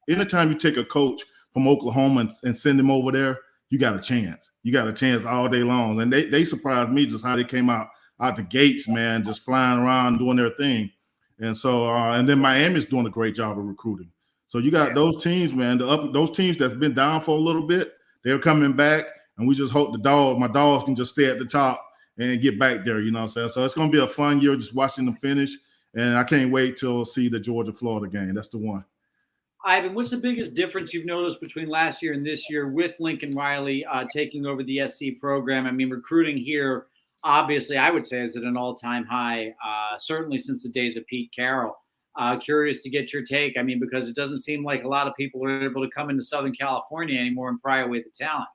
Anytime you take a coach from Oklahoma and send him over there, you got a chance. You got a chance all day long. And they surprised me just how they came out the gates, man, just flying around doing their thing. And so, and then Miami's doing a great job of recruiting. So you got those teams, man, those teams that's been down for a little bit, they're coming back. And we just hope my dogs can just stay at the top and get back there, you know what I'm saying? So it's going to be a fun year just watching them finish. And I can't wait till see the Georgia-Florida game. That's the one. Ivan, what's the biggest difference you've noticed between last year and this year with Lincoln Riley taking over the SC program? I mean, recruiting here, obviously, I would say is at an all-time high, certainly since the days of Pete Carroll. Curious to get your take. I mean, because it doesn't seem like a lot of people are able to come into Southern California anymore and pry away the talent.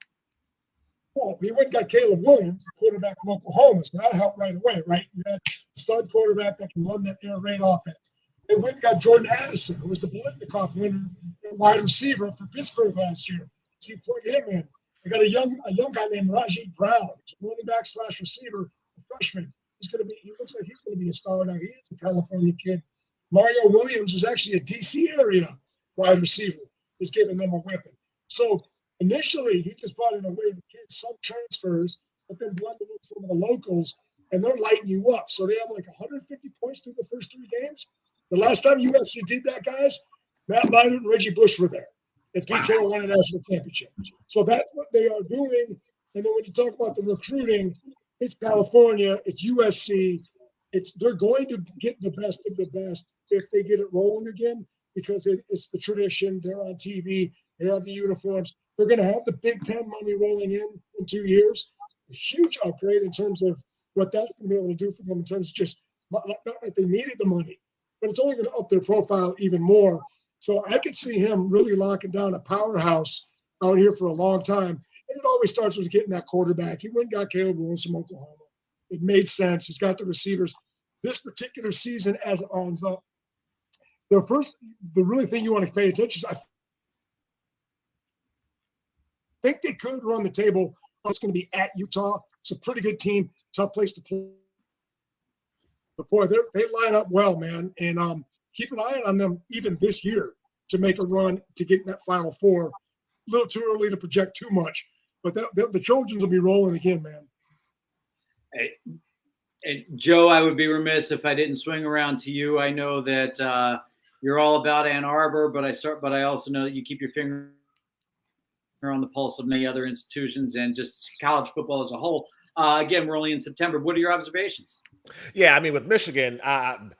Well, we went and got Caleb Williams, quarterback from Oklahoma, so that helped right away, right? You had a stud quarterback that can run that air raid offense. They went and got Jordan Addison, who was the Bolitnikoff winner, wide receiver for Pittsburgh last year. So you plug him in. They got a young guy named Rajiv Brown, running back / receiver, a freshman. He looks like he's going to be a star now. He is a California kid. Mario Williams is actually a DC area wide receiver. Is giving them a weapon. So initially, he just brought in a way the kids, some transfers, but then blended in some of the locals, and they're lighting you up. So they have like 150 points through the first 3 games. The last time USC did that, guys, Matt Leinart and Reggie Bush were there. And Pete Carroll won a national championship. So that's what they are doing. And then when you talk about the recruiting, it's California, it's USC. They're going to get the best of the best if they get it rolling again, because it's the tradition. They're on TV. They have the uniforms. They're going to have the Big Ten money rolling in 2 years. A huge upgrade in terms of what that's going to be able to do for them in terms of just not that they needed the money, but it's only going to up their profile even more. So I could see him really locking down a powerhouse out here for a long time. And it always starts with getting that quarterback. He went and got Caleb Williams from Oklahoma. It made sense. He's got the receivers. This particular season, as it ends up, the really thing you want to pay attention to, I think they could run the table. It's going to be at Utah. It's a pretty good team, tough place to play. But boy, they line up well, man. And keep an eye on them even this year to make a run to get in that Final Four. A little too early to project too much, but the Trojans will be rolling again, man. Hey, and Joe, I would be remiss if I didn't swing around to you. I know that you're all about Ann Arbor, but I also know that you keep your finger on the pulse of many other institutions and just college football as a whole. Again, we're only in September. What are your observations? Yeah, I mean, with Michigan, I'm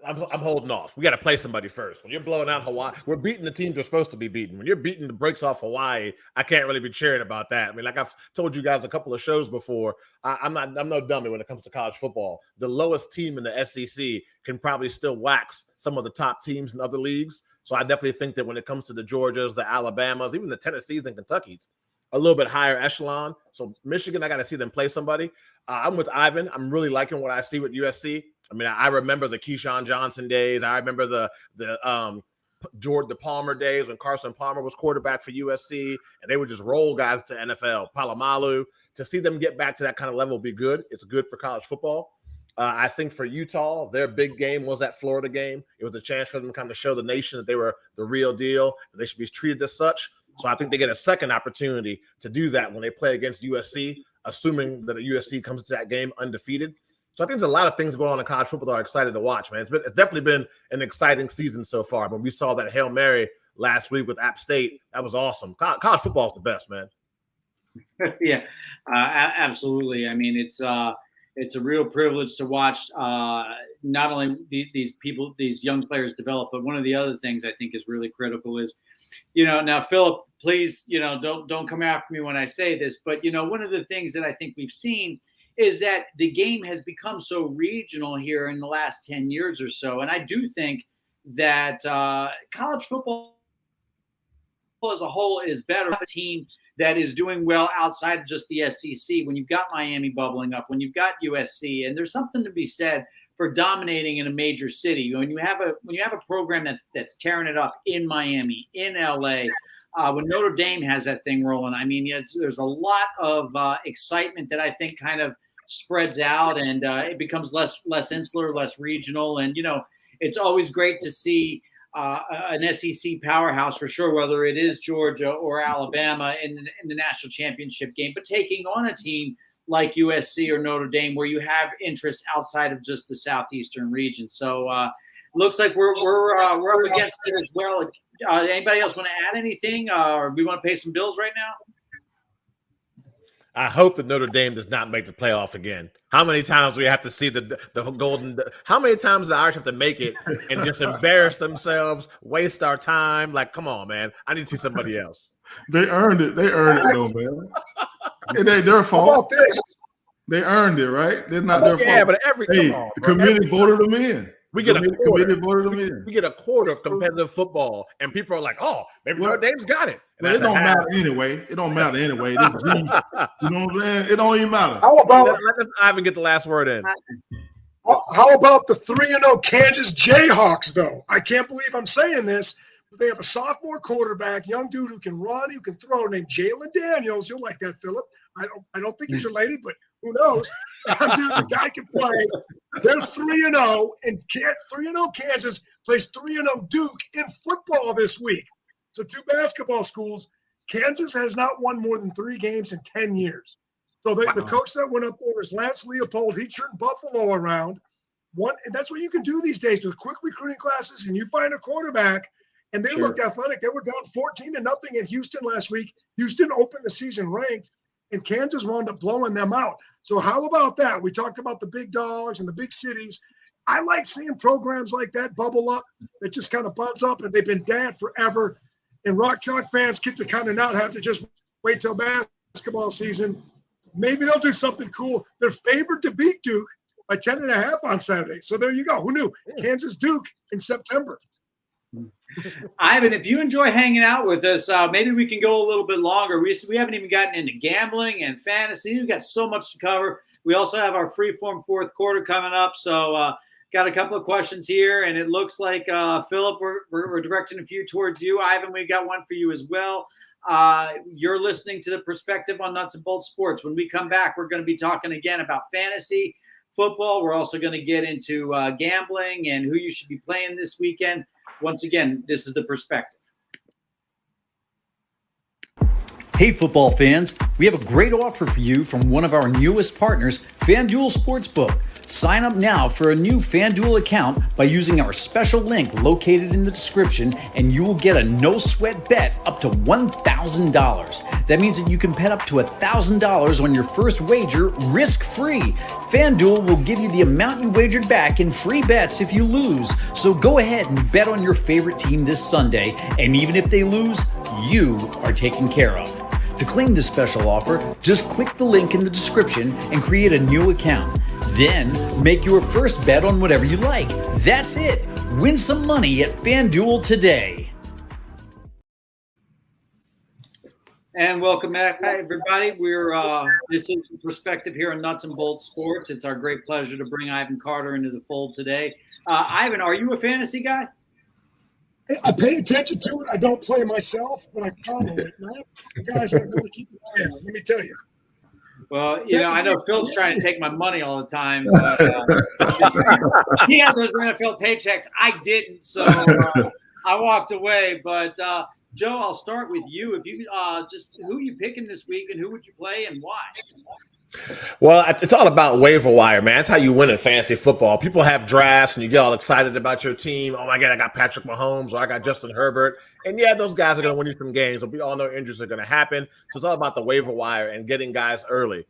holding off. We got to play somebody first. When you're blowing out Hawaii, we're beating the teams we're supposed to be beating. When you're beating the brakes off Hawaii, I can't really be cheering about that. I mean, like I've told you guys a couple of shows before, I'm no dummy when it comes to college football. The lowest team in the SEC can probably still wax some of the top teams in other leagues. So I definitely think that when it comes to the Georgias, the Alabamas, even the Tennessees and Kentuckys, a little bit higher echelon. So Michigan, I got to see them play somebody. I'm with Ivan. I'm really liking what I see with USC. I mean, I remember the Keyshawn Johnson days. I remember the Jordan Palmer days when Carson Palmer was quarterback for USC, and they would just roll guys to NFL. Palomalu. To see them get back to that kind of level would be good. It's good for college football. I think for Utah, their big game was that Florida game. It was a chance for them to kind of show the nation that they were the real deal. They should be treated as such. So I think they get a second opportunity to do that when they play against USC, assuming that USC comes to that game undefeated. So I think there's a lot of things going on in college football that are excited to watch, man. It's definitely been an exciting season so far. When we saw that Hail Mary last week with App State, that was awesome. College football is the best, man. Yeah, absolutely. I mean, it's a real privilege to watch not only these people, these young players develop, but one of the other things I think is really critical is, now Philip, please, don't come after me when I say this, but one of the things that I think we've seen is that the game has become so regional here in the last 10 years or so, and I do think that college football as a whole is better. A team that is doing well outside of just the SEC. When you've got Miami bubbling up, when you've got USC, and there's something to be said for dominating in a major city. When you have a program that's tearing it up in Miami, in LA, when Notre Dame has that thing rolling, I mean, there's a lot of excitement that I think kind of spreads out, and it becomes less insular, less regional, and it's always great to see an SEC powerhouse for sure, whether it is Georgia or Alabama in the national championship game, but taking on a team like USC or Notre Dame where you have interest outside of just the southeastern region. So looks like we're up against it as well. Anybody else want to add anything, or we want to pay some bills right now? I hope that Notre Dame does not make the playoff again. How many times do we have to see the golden? How many times do the Irish have to make it and just embarrass themselves, waste our time? Like, come on, man! I need to see somebody else. They earned it. They earned it, though, man. It ain't their fault. They earned it, right? It's not their fault. Yeah, but the community voted them in. We get a quarter. Voted them in. We get a quarter of competitive football, and people are like, "Oh, maybe Notre Dame's got it." Well, it don't matter anyway. It don't matter anyway. You know what I'm saying? It don't even matter. How about I even get the last word in. How about the 3-0 Kansas Jayhawks, though? I can't believe I'm saying this, but they have a sophomore quarterback, young dude who can run, who can throw, named Jalen Daniels. You'll like that, Philip. I don't think he's related, but who knows? Dude, the guy can play. They're 3-0, and 3-0 Kansas plays 3-0 Duke in football this week. So 2 basketball schools. Kansas has not won more than 3 games in 10 years. So the coach that went up there is Lance Leopold. He turned Buffalo around. And that's what you can do these days with quick recruiting classes, and you find a quarterback, and they looked athletic. They were down 14-0 at Houston last week. Houston opened the season ranked, and Kansas wound up blowing them out. So how about that? We talked about the big dogs and the big cities. I like seeing programs like that bubble up, that just kind of buzz up, and they've been dead forever. And Rock Chalk fans get to kind of not have to just wait till basketball season. Maybe they'll do something cool. They're favored to beat Duke by 10.5 on Saturday. So there you go. Who knew? Kansas Duke in September. Ivan, if you enjoy hanging out with us, maybe we can go a little bit longer. We haven't even gotten into gambling and fantasy. We've got so much to cover. We also have our freeform fourth quarter coming up. So got a couple of questions here, and it looks like, Philip, we're directing a few towards you. Ivan, we got one for you as well. You're listening to The Perspective on Nuts and Bolts Sports. When we come back, we're going to be talking again about fantasy football. We're also going to get into gambling and who you should be playing this weekend. Once again, this is The Perspective. Hey, football fans, we have a great offer for you from one of our newest partners, FanDuel Sportsbook. Sign up now for a new FanDuel account by using our special link located in the description, and you will get a no-sweat bet up to $1,000. That means that you can bet up to $1,000 on your first wager risk-free. FanDuel will give you the amount you wagered back in free bets if you lose. So go ahead and bet on your favorite team this Sunday, and even if they lose, you are taken care of. To claim this special offer, just click the link in the description and create a new account. Then make your first bet on whatever you like. That's it. Win some money at FanDuel today. And welcome back, everybody. This is Perspective here on Nuts and Bolts Sports. It's our great pleasure to bring Ivan Carter into the fold today. Ivan, are you a fantasy guy? I pay attention to it. I don't play myself, but I follow it. Guys, I'm going to keep an eye on. Let me tell you. Well, I know Phil's trying to take my money all the time. But, he had those NFL paychecks. I didn't, so I walked away. But, Joe, I'll start with you. If you just who are you picking this week, and who would you play, and why? Well, it's all about waiver wire, man. That's how you win in fantasy football. People have drafts and you get all excited about your team. Oh my God, I got Patrick Mahomes or I got Justin Herbert. And yeah, those guys are going to win you some games, but we all know injuries are going to happen. So it's all about the waiver wire and getting guys early.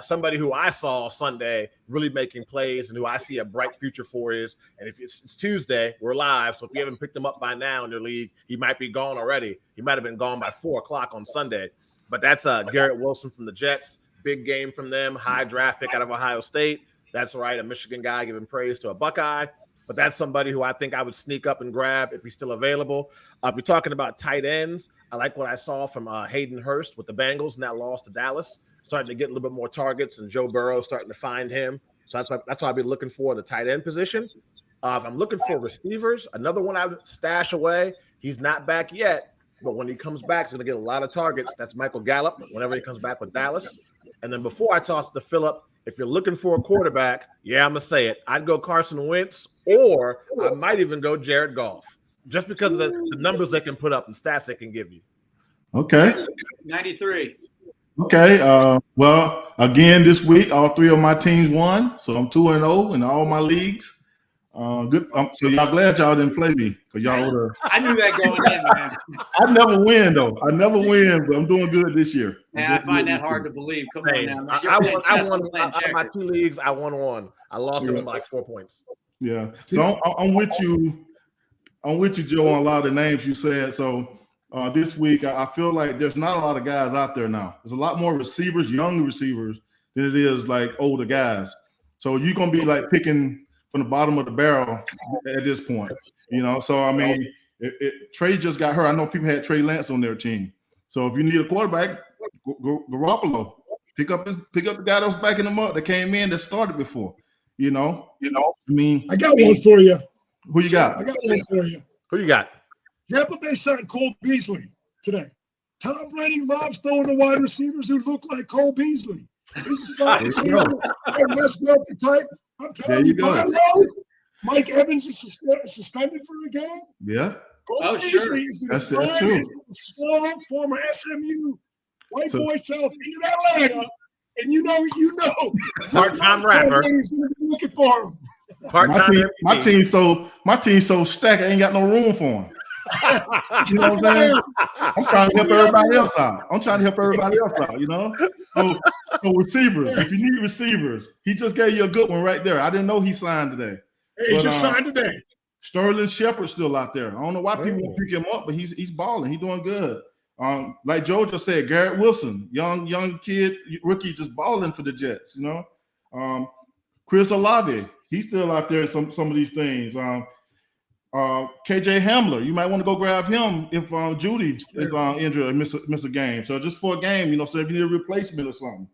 Somebody who I saw Sunday really making plays and who I see a bright future for is, and if it's Tuesday, we're live. So if you haven't picked him up by now in your league, he might be gone already. He might have been gone by 4:00 on Sunday. But that's Garrett Wilson from the Jets. Big game from them. High draft pick out of Ohio State. That's right. A Michigan guy giving praise to a Buckeye. But that's somebody who I think I would sneak up and grab if he's still available. If you're talking about tight ends, I like what I saw from Hayden Hurst with the Bengals and that loss to Dallas. Starting to get a little bit more targets, and Joe Burrow starting to find him. So that's what I'll be looking for in the tight end position. If I'm looking for receivers, another one I would stash away. He's not back yet, but when he comes back, he's going to get a lot of targets. That's Michael Gallup whenever he comes back with Dallas. And then before I toss to Phillip, if you're looking for a quarterback, yeah, I'm going to say it. I'd go Carson Wentz, or I might even go Jared Goff, just because of the numbers they can put up and stats they can give you. Okay. 93. Okay. Well, again, this week, all three of my teams won. So I'm 2-0 in all my leagues. Good. So y'all glad y'all didn't play me because y'all would have. I knew that going in, man. I never win though. I never win, but I'm doing good this year. Man, I find that hard to believe. Come on now. Man. I won out of my 2 leagues. I won one. I lost them by like 4 points. Yeah. So I'm with you. I'm with you, Joe, on a lot of the names you said. So this week, I feel like there's not a lot of guys out there now. There's a lot more receivers, young receivers, than it is like older guys. So you're gonna be like picking from the bottom of the barrel at this point, you know. So I mean, Trey just got hurt. I know people had Trey Lance on their team. So if you need a quarterback, Garoppolo, pick up the guy that was backing him up that came in that started before. You know. I mean, I got one for you. Who you got? I got one for you. Who you got? Tampa Bay signed Cole Beasley today. Tom Brady loves throwing the wide receivers who look like Cole Beasley. He's a solid receiver, less wealthy type. I'm telling you, Mike Evans is suspended for a game. Yeah. Cole Beasley is going to find his small former SMU white boy self into that lineup, and you know, part-time rapper. He's going to be looking for him. My team's so stacked, I ain't got no room for him. You know what I'm saying? I'm trying to help everybody else out. You know. So receivers, if you need receivers, he just gave you a good one right there. I didn't know he signed today. Hey, he just signed today. Sterling Shepard's still out there. I don't know why people won't pick him up, but he's balling. He's doing good. Like Joe just said, Garrett Wilson, young kid, rookie, just balling for the Jets. You know. Chris Olave, he's still out there in some of these things. KJ Hamler, you might want to go grab him if Judy is injured or miss a game. So just for a game, you know, so if you need a replacement or something.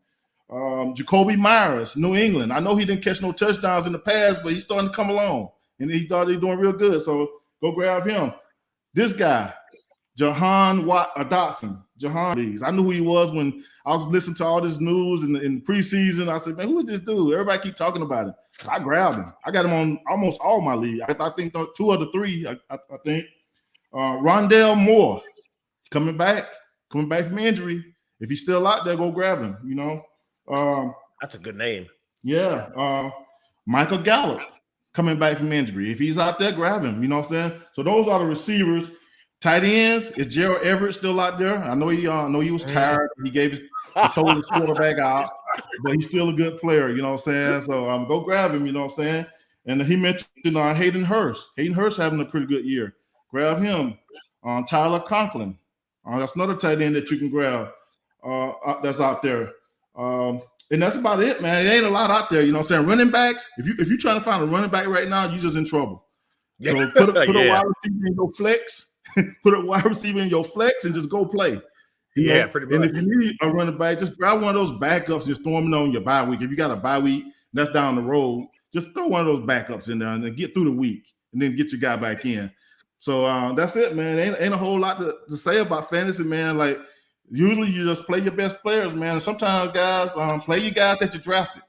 Jacoby Myers, New England. I know he didn't catch no touchdowns in the past, but he's starting to come along, and he thought he was doing real good. So go grab him. This guy, Jahan Dotson. I knew who he was when I was listening to all this news in preseason. I said, man, who is this dude? Everybody keep talking about him. I grabbed him. I got him on almost all my league. I think 2 of the 3. I think Rondale Moore coming back from injury. If he's still out there, go grab him. You know, that's a good name. Yeah, Michael Gallup coming back from injury. If he's out there, grab him. You know what I'm saying? So those are the receivers. Tight ends, is Gerald Everett still out there? I know he was tired. He gave his sold his quarterback out, but he's still a good player, you know what I'm saying? So go grab him, you know what I'm saying? And he mentioned Hayden Hurst. Hayden Hurst having a pretty good year. Grab him. Tyler Conklin. That's another tight end that you can grab that's out there. And that's about it, man. It ain't a lot out there, you know what I'm saying? Running backs, if you're trying to find a running back right now, you're just in trouble. So put a wide receiver in your flex. Put a wide receiver in your flex and just go play. You know? Pretty much. And if you need a running back, just grab one of those backups, just throw them on your bye week. If you got a bye week, that's down the road, just throw one of those backups in there and then get through the week and then get your guy back in. So that's it, man. Ain't a whole lot to say about fantasy, man. Like, usually you just play your best players, man. And sometimes, guys, play your guys that you drafted.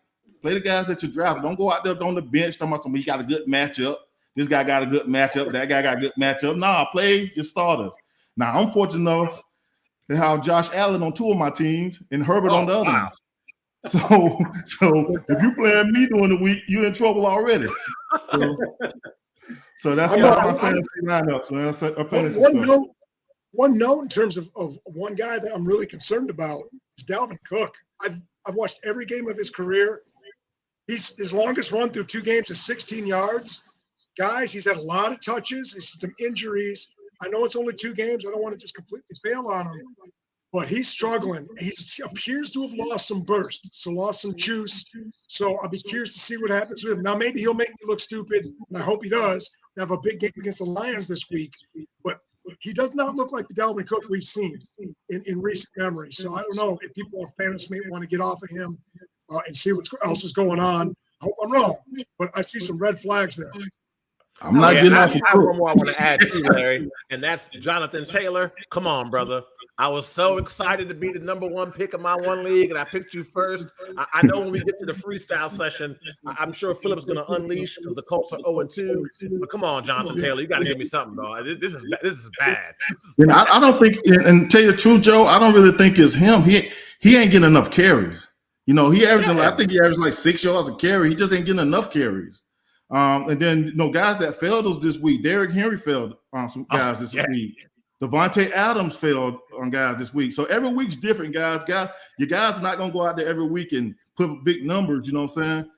Play the guys that you drafted. Don't go out there on the bench talking about somebody got a good matchup. This guy got a good matchup. That guy got a good matchup. Nah, play your starters. Now, I'm fortunate enough to have Josh Allen on 2 of my teams and Herbert on the other. Wow. So if you playing me during the week, you're in trouble already. So that's my fantasy lineup. So that's a fantasy stuff. One note in terms of one guy that I'm really concerned about is Dalvin Cook. I've watched every game of his career. His longest run through 2 games is 16 yards. Guys, he's had a lot of touches. He's had some injuries. I know it's only 2 games. I don't want to just completely bail on him, but he's struggling. He appears to have lost some burst, so lost some juice. So I'll be curious to see what happens with him. Now, maybe he'll make me look stupid, and I hope he does. They have a big game against the Lions this week, but he does not look like the Dalvin Cook we've seen in recent memory. So I don't know if people on fantasy may want to get off of him and see what else is going on. I hope I'm wrong, but I see some red flags there. I'm not getting off of I have one more I want to add to, Larry, and that's Jonathan Taylor. Come on, brother. I was so excited to be the number 1 pick of my one league, and I picked you first. I know when we get to the freestyle session, I'm sure Philip's going to unleash because the Colts are 0-2. But come on, Jonathan Taylor, you got to give me something, dog. This is bad. I don't think, and tell you the truth, Joe, I don't really think it's him. He ain't getting enough carries. He averaging, I think he averaged like 6 yards a carry. He just ain't getting enough carries. And then, guys that failed us this week. Derrick Henry failed on some guys this week. Devontae Adams failed on guys this week. So every week's different, guys. Your guys are not going to go out there every week and put big numbers, you know what I'm saying?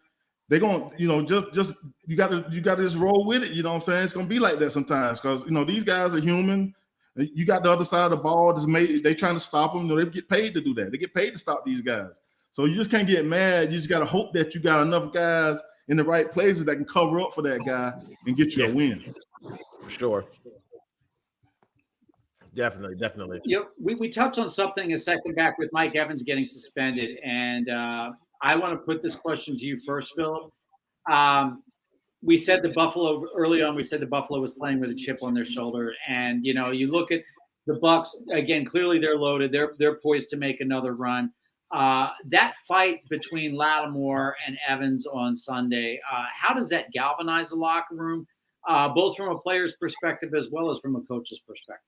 They're going to, just you got to just roll with it, you know what I'm saying? It's going to be like that sometimes because, these guys are human. You got the other side of the ball. They trying to stop them. They get paid to do that. They get paid to stop these guys. So you just can't get mad. You just got to hope that you got enough guys in the right places that can cover up for that guy and get you a win. For sure. Definitely. We touched on something a second back with Mike Evans getting suspended, and I want to put this question to you first, Philip. We said early on. We said the Buffalo was playing with a chip on their shoulder, and you look at the Bucs again. Clearly, they're loaded. They're poised to make another run. That fight between Lattimore and Evans on Sunday, how does that galvanize the locker room, both from a player's perspective as well as from a coach's perspective?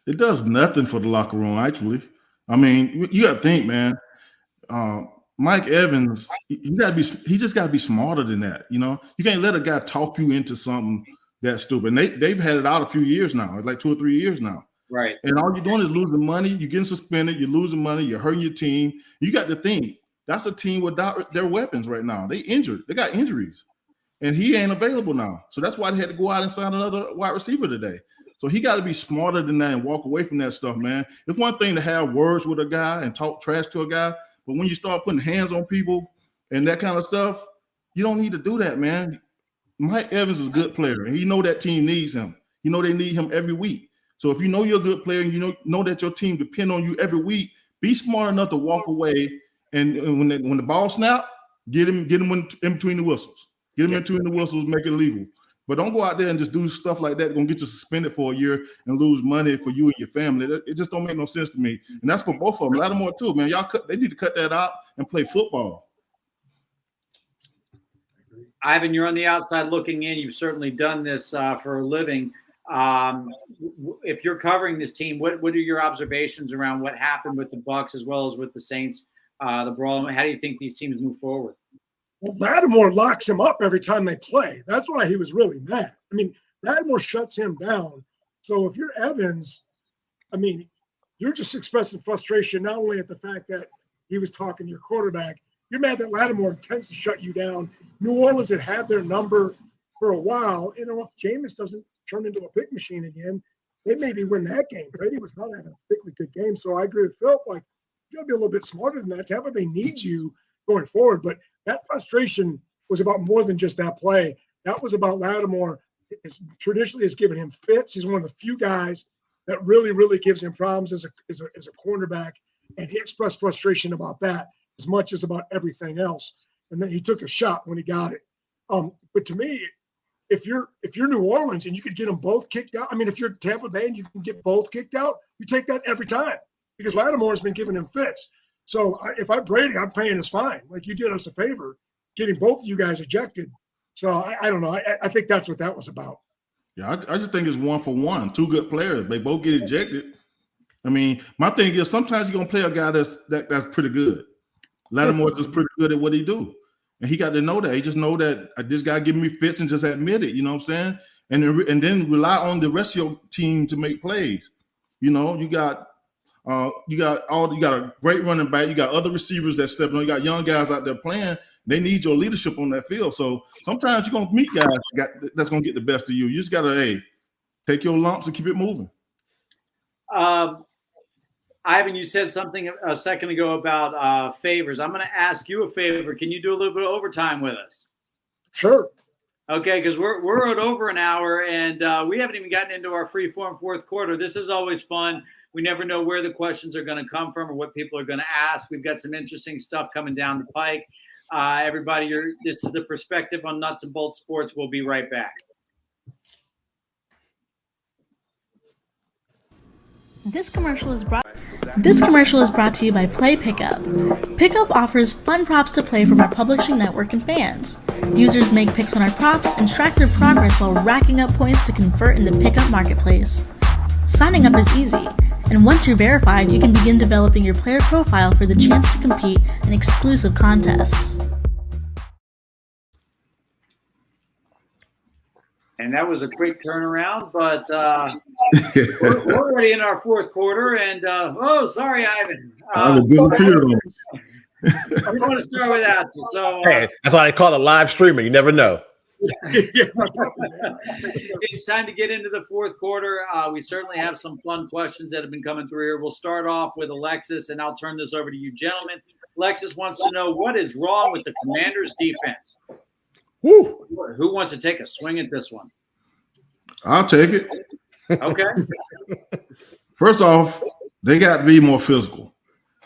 It does nothing for the locker room, actually. I mean, you got to think, man. Mike Evans, he just got to be smarter than that. You can't let a guy talk you into something that stupid. And they've had it out a few years now, like 2 or 3 years now. Right. And all you're doing is losing money. You're getting suspended. You're losing money. You're hurting your team. You got to think that's a team without their weapons right now. They injured. They got injuries. And he ain't available now. So that's why they had to go out and sign another wide receiver today. So he got to be smarter than that and walk away from that stuff, man. It's one thing to have words with a guy and talk trash to a guy, but when you start putting hands on people and that kind of stuff, you don't need to do that, man. Mike Evans is a good player, and that team needs him. They need him every week. So if you're a good player and you know that your team depend on you every week, be smart enough to walk away. And when the ball snap, get him in between the whistles. Get him in between the whistles, make it legal. But don't go out there and just do stuff like that. It's going to get you suspended for a year and lose money for you and your family. It just don't make no sense to me. And that's for both of them. Lattimore too, man. They need to cut that out and play football. Ivan, you're on the outside looking in. You've certainly done this for a living. If you're covering this team, what are your observations around what happened with the Bucs as well as with the Saints, the brawl? How do you think these teams move forward? Well, Lattimore locks him up every time they play. That's why he was really mad. I mean, Lattimore shuts him down. So if you're Evans, I mean, you're just expressing frustration not only at the fact that he was talking to your quarterback. You're mad that Lattimore tends to shut you down. New Orleans had their number for a while. If Jameis doesn't turn into a pick machine again, they maybe win that game. Brady was not having a particularly good game. So I agree with Phil. You got to be a little bit smarter than that. Tampa Bay needs you going forward. But that frustration was about more than just that play. That was about Lattimore. Traditionally has given him fits. He's one of the few guys that really, really gives him problems as a cornerback. And he expressed frustration about that as much as about everything else. And then he took a shot when he got it. But to me, if you're New Orleans and you could get them both kicked out, I mean, if you're Tampa Bay and you can get both kicked out, you take that every time because Lattimore has been giving him fits. So if I'm Brady, I'm paying his fine. Like you did us a favor, getting both of you guys ejected. So I don't know. I think that's what that was about. Yeah, I just think it's 1-for-1. 2 good players. They both get ejected. I mean, my thing is sometimes you're gonna play a guy that's pretty good. Lattimore is pretty good at what he do. And he got to know that. He just know that this guy giving me fits and just admit it, you know what I'm saying? And then rely on the rest of your team to make plays. You know, you got a great running back. You got other receivers that step on. You got young guys out there playing. They need your leadership on that field. So sometimes you're gonna meet guys that's gonna get the best of you. You just gotta take your lumps and keep it moving. Ivan, you said something a second ago about favors. I'm going to ask you a favor. Can you do a little bit of overtime with us? Sure. Okay, because we're at over an hour, and we haven't even gotten into our free-form fourth quarter. This is always fun. We never know where the questions are going to come from or what people are going to ask. We've got some interesting stuff coming down the pike. Everybody, this is the Perspective on Nuts and Bolts Sports. We'll be right back. This commercial is brought to you by Play Pickup. Pickup offers fun props to play from our publishing network and fans. Users make picks on our props and track their progress while racking up points to convert in the Pickup marketplace. Signing up is easy, and once you're verified, you can begin developing your player profile for the chance to compete in exclusive contests. And that was a quick turnaround, but we're already in our fourth quarter. And sorry, Ivan. I disappeared on We want to start without you. So hey, that's why they call it live streaming. You never know. It's time to get into the fourth quarter. We certainly have some fun questions that have been coming through here. We'll start off with Alexis, and I'll turn this over to you, gentlemen. Alexis wants to know what is wrong with the Commanders' defense. Woo. Who wants to take a swing at this one? I'll take it. Okay. First off, they got to be more physical.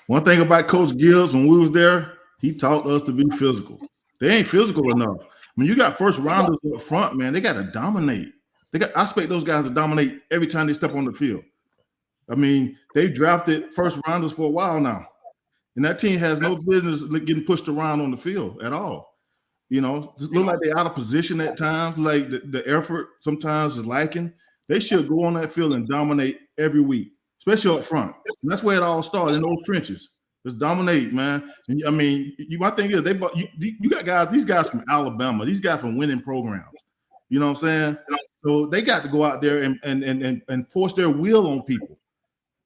One thing about Coach Gibbs, when we was there, he taught us to be physical. They ain't physical enough. When you got first rounders up front, man, they got to dominate. I expect those guys to dominate every time they step on the field. I mean, they've drafted first rounders for a while now, and that team has no business getting pushed around on the field at all. You know, it look like they're out of position at times. Like the effort sometimes is lacking. They should go on that field and dominate every week, especially up front. And that's where it all started, in those trenches. Just dominate, man. And I mean, my thing is, you got guys, these guys from Alabama, these guys from winning programs. You know what I'm saying? So they got to go out there and force their will on people.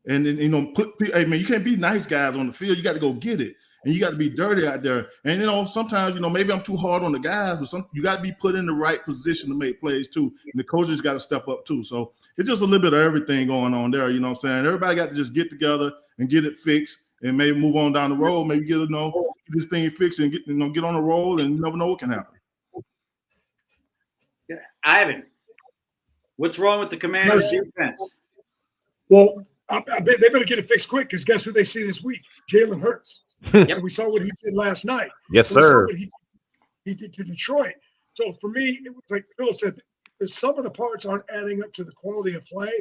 And then, you know, hey man, you can't be nice guys on the field. You got to go get it. And you got to be dirty out there. And, you know, sometimes, you know, maybe I'm too hard on the guys, but you got to be put in the right position to make plays too. And the coaches got to step up too. So it's just a little bit of everything going on there. You know what I'm saying? Everybody got to just get together and get it fixed and maybe move on down the road. Maybe get this thing fixed and get on the roll, and you never know what can happen. Yeah. Ivan, what's wrong with the Commanders' defense? Well, I bet they better get it fixed quick, because guess who they see this week? Jalen Hurts. And we saw what he did last night. Yes, sir. We saw what he did to Detroit. So for me, it was like Phil said, some of the parts aren't adding up to the quality of play.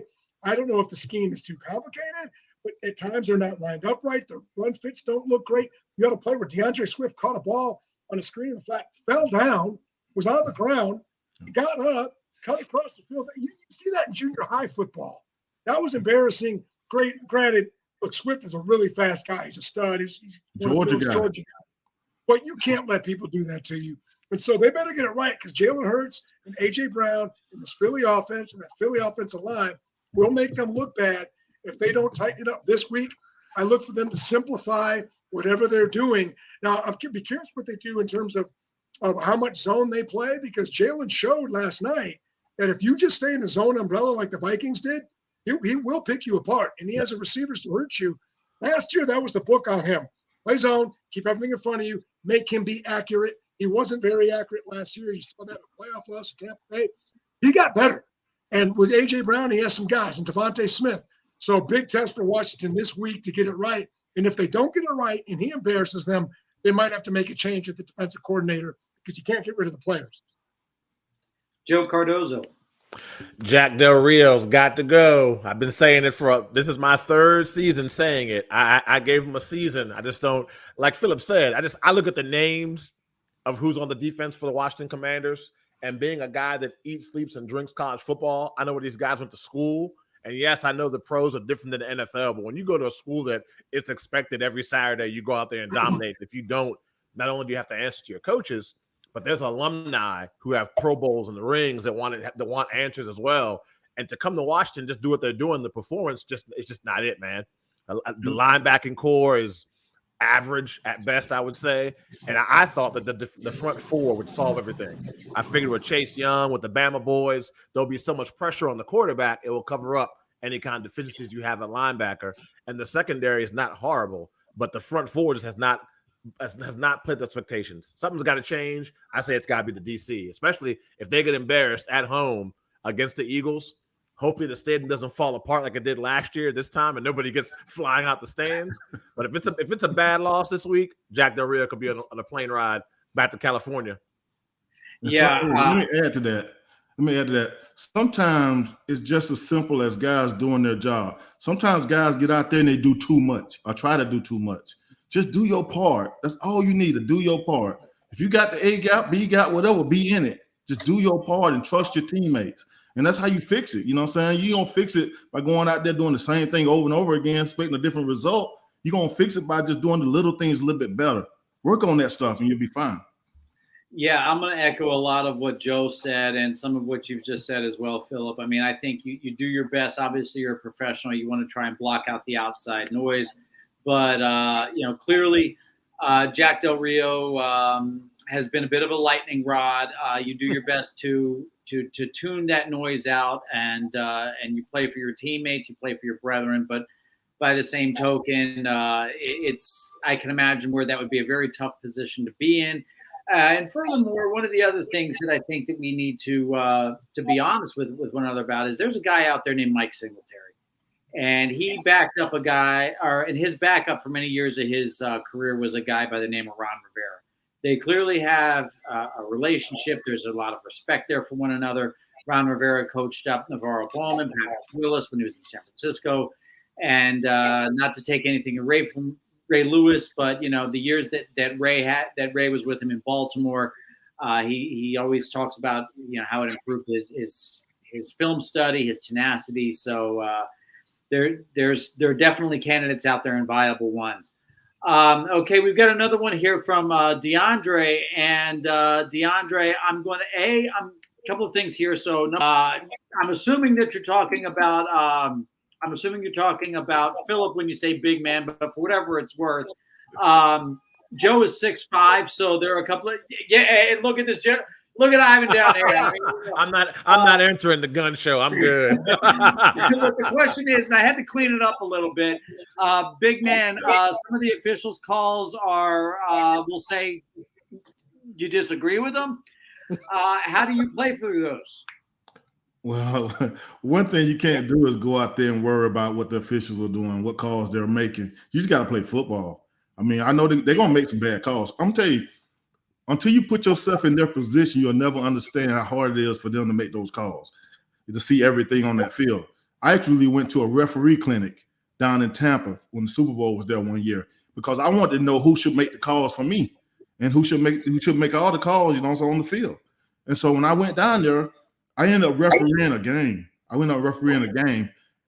I don't know if the scheme is too complicated, but at times they're not lined up right. The run fits don't look great. You got a play where DeAndre Swift caught a ball on a screen in the flat, fell down, was on the ground, got up, cut across the field. You see that in junior high football. That was embarrassing. Great. Granted, look, Swift is a really fast guy. He's a stud. He's Georgia guy. But you can't let people do that to you. And so they better get it right, because Jalen Hurts and A.J. Brown and this Philly offense and that Philly offensive line will make them look bad if they don't tighten it up this week. I look for them to simplify whatever they're doing. Now, I'm be curious what they do in terms of how much zone they play, because Jalen showed last night that if you just stay in the zone umbrella like the Vikings did, he will pick you apart, and he has the receivers to hurt you. Last year, that was the book on him. Play zone, keep everything in front of you, make him be accurate. He wasn't very accurate last year. You saw that in the playoff loss at Tampa Bay. He got better. And with A.J. Brown, he has some guys, and Devontae Smith. So big test for Washington this week to get it right. And if they don't get it right and he embarrasses them, they might have to make a change at the defensive coordinator, because you can't get rid of the players. Joe Cardozo. Jack Del Rio's got to go. I've been saying it this is my third season saying it. I gave him a season. I just don't, like Philip said, I look at the names of who's on the defense for the Washington Commanders, and being a guy that eats, sleeps, and drinks college football, I know where these guys went to school, And yes, I know the pros are different than the NFL, but when you go to a school that it's expected every Saturday, you go out there and dominate. If you don't, not only do you have to answer to your coaches, but there's alumni who have Pro Bowls and the rings that want answers as well. And to come to Washington, just do what they're doing, the performance it's just not it, man. The linebacking core is average at best, I would say. And I thought that the front four would solve everything. I figured with Chase Young, with the Bama boys, there'll be so much pressure on the quarterback, it will cover up any kind of deficiencies you have at linebacker. And the secondary is not horrible, but the front four just has not put the expectations. Something's got to change. I say it's got to be the DC, especially if they get embarrassed at home against the Eagles. Hopefully the stadium doesn't fall apart like it did last year this time and nobody gets flying out the stands. But if it's a bad loss this week, Jack Del Rio could be on a plane ride back to California. Yeah. Let me add to that. Sometimes it's just as simple as guys doing their job. Sometimes guys get out there and they do too much or try to do too much. Just do your part. That's all you need to do your part. If you got the A gap, B gap, whatever, be in it. Just do your part and trust your teammates. And that's how you fix it. You know what I'm saying? You don't fix it by going out there doing the same thing over and over again, expecting a different result. You're going to fix it by just doing the little things a little bit better. Work on that stuff and you'll be fine. Yeah, I'm going to echo a lot of what Joe said and some of what you've just said as well, Philip. I mean, I think you do your best. Obviously, you're a professional. You want to try and block out the outside noise. But, clearly Jack Del Rio has been a bit of a lightning rod. You do your best to tune that noise out, and you play for your teammates, you play for your brethren. But by the same token, I can imagine where that would be a very tough position to be in. And furthermore, one of the other things that I think that we need to be honest with one another about is there's a guy out there named Mike Singletary, and he backed up a guy, and his backup for many years of his career was a guy by the name of Ron Rivera. They clearly have a relationship. There's a lot of respect there for one another. Ron Rivera coached up Navarro Bowman, Patrick Willis when he was in San Francisco. And not to take anything away from Ray Lewis, but, the years that Ray was with him in Baltimore, he always talks about, how it improved his film study, his tenacity. So there are definitely candidates out there and viable ones. Okay, we've got another one here from DeAndre, and DeAndre, a couple of things here. So I'm assuming that you're talking about Philip when you say big man, but for whatever it's worth, Joe is 6'5", so there are a couple of Hey, look at this. Look at Ivan down here. I'm not entering the gun show. I'm good. The question is, and I had to clean it up a little bit. Big man, some of the officials' calls are, we'll say, you disagree with them. How do you play through those? Well, one thing you can't do is go out there and worry about what the officials are doing, what calls they're making. You just got to play football. I mean, I know they're going to make some bad calls. I'm telling you, until you put yourself in their position, you'll never understand how hard it is for them to make those calls, to see everything on that field. I actually went to a referee clinic down in Tampa when the Super Bowl was there one year because I wanted to know who should make the calls for me and who should make all the calls, on the field. And so when I went down there, I ended up refereeing a game.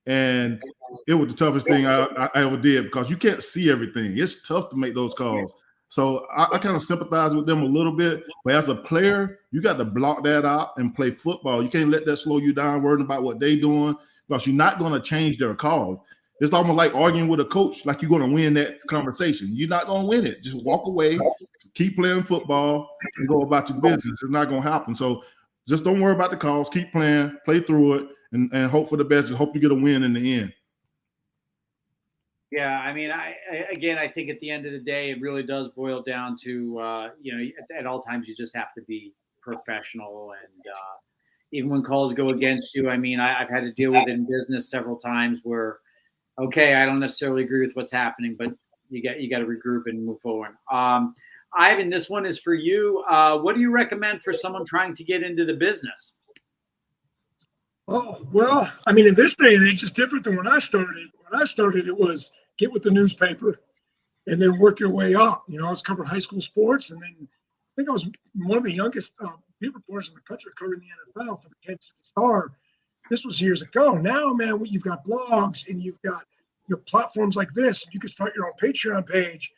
And it was the toughest thing I ever did because you can't see everything. It's tough to make those calls. So I kind of sympathize with them a little bit. But as a player, you got to block that out and play football. You can't let that slow you down worrying about what they're doing because you're not going to change their call. It's almost like arguing with a coach, like you're going to win that conversation. You're not going to win it. Just walk away, keep playing football, and go about your business. It's not going to happen. So just don't worry about the calls. Keep playing, play through it, and hope for the best. Just hope you get a win in the end. Yeah, I mean, I think at the end of the day, it really does boil down to, at all times you just have to be professional. And even when calls go against you, I mean, I've had to deal with it in business several times where, okay, I don't necessarily agree with what's happening, but you got to regroup and move forward. Ivan, this one is for you. What do you recommend for someone trying to get into the business? Oh, well, I mean, in this day and age, it's different than when I started. When I started, it was get with the newspaper and then work your way up. I was covering high school sports, and then I think I was one of the youngest beat reporters in the country covering the NFL for the Kansas City Star. This was years ago. Now, man, you've got blogs and you've got your platforms like this. You can start your own Patreon page.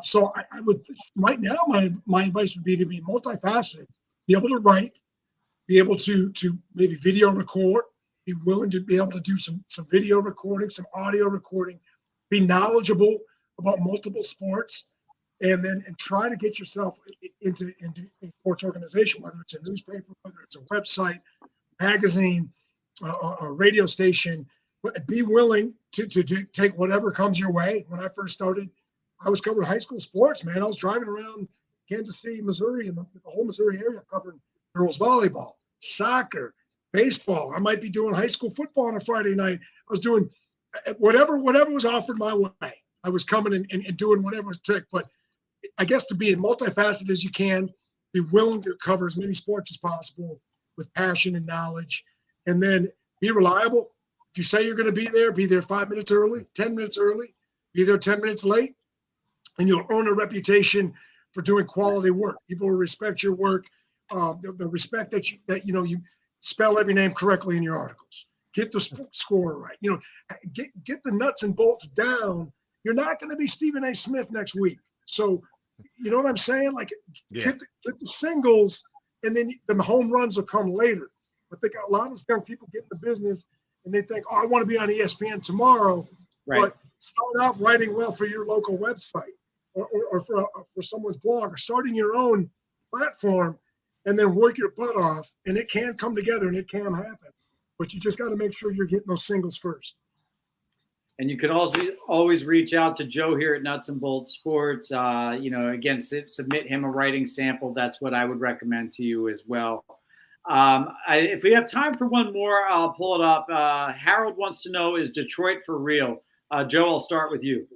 So I would right now, my advice would be to be multifaceted, be able to write, be able to maybe video record, be willing to be able to do some video recording, some audio recording, be knowledgeable about multiple sports, and try to get yourself into a sports organization, whether it's a newspaper, whether it's a website, magazine, a radio station. Be willing to take whatever comes your way. When I first started, I was covering high school sports, man. I was driving around Kansas City, Missouri, and the whole Missouri area covering girls volleyball, soccer, baseball. I might be doing high school football on a Friday night. I was doing whatever was offered my way. I was coming and doing whatever it took. But I guess to be as multifaceted as you can, be willing to cover as many sports as possible with passion and knowledge, and then be reliable. If you say you're going to be there 5 minutes early, 10 minutes early, be there 10 minutes late, and you'll earn a reputation for doing quality work. People will respect your work. The respect that you spell every name correctly in your articles. Get the score right. Get the nuts and bolts down. You're not going to be Stephen A. Smith next week. So, you know what I'm saying? Like, get the singles, and then the home runs will come later. I think a lot of young people get in the business and they think, I want to be on ESPN tomorrow. Right. But start out writing well for your local website or for someone's blog, or starting your own platform, and then work your butt off. And it can come together and it can happen. But you just got to make sure you're getting those singles first. And you can also always reach out to Joe here at Nuts and Bolts Sports. Again, submit him a writing sample. That's what I would recommend to you as well. If we have time for one more, I'll pull it up. Harold wants to know, is Detroit for real? Joe, I'll start with you.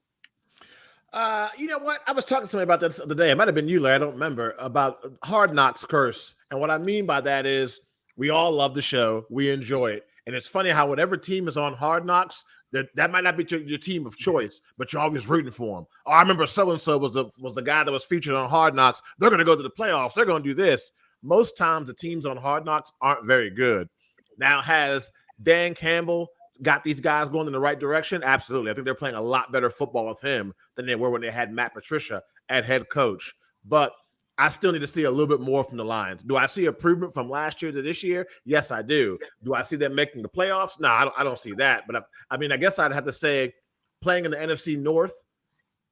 You know what? I was talking to somebody about this the other day. It might have been you, Larry. I don't remember, about Hard Knocks curse. And what I mean by that is we all love the show. We enjoy it. And it's funny how whatever team is on Hard Knocks, that might not be your team of choice, but you're always rooting for them. Oh, I remember so-and-so was the guy that was featured on Hard Knocks. They're going to go to the playoffs. They're going to do this. Most times the teams on Hard Knocks aren't very good. Now, has Dan Campbell got these guys going in the right direction? Absolutely. I think they're playing a lot better football with him than they were when they had Matt Patricia at head coach. But I still need to see a little bit more from the Lions. Do I see improvement from last year to this year? Yes, I do. Do I see them making the playoffs? No, I don't see that. But I guess I'd have to say, playing in the NFC North,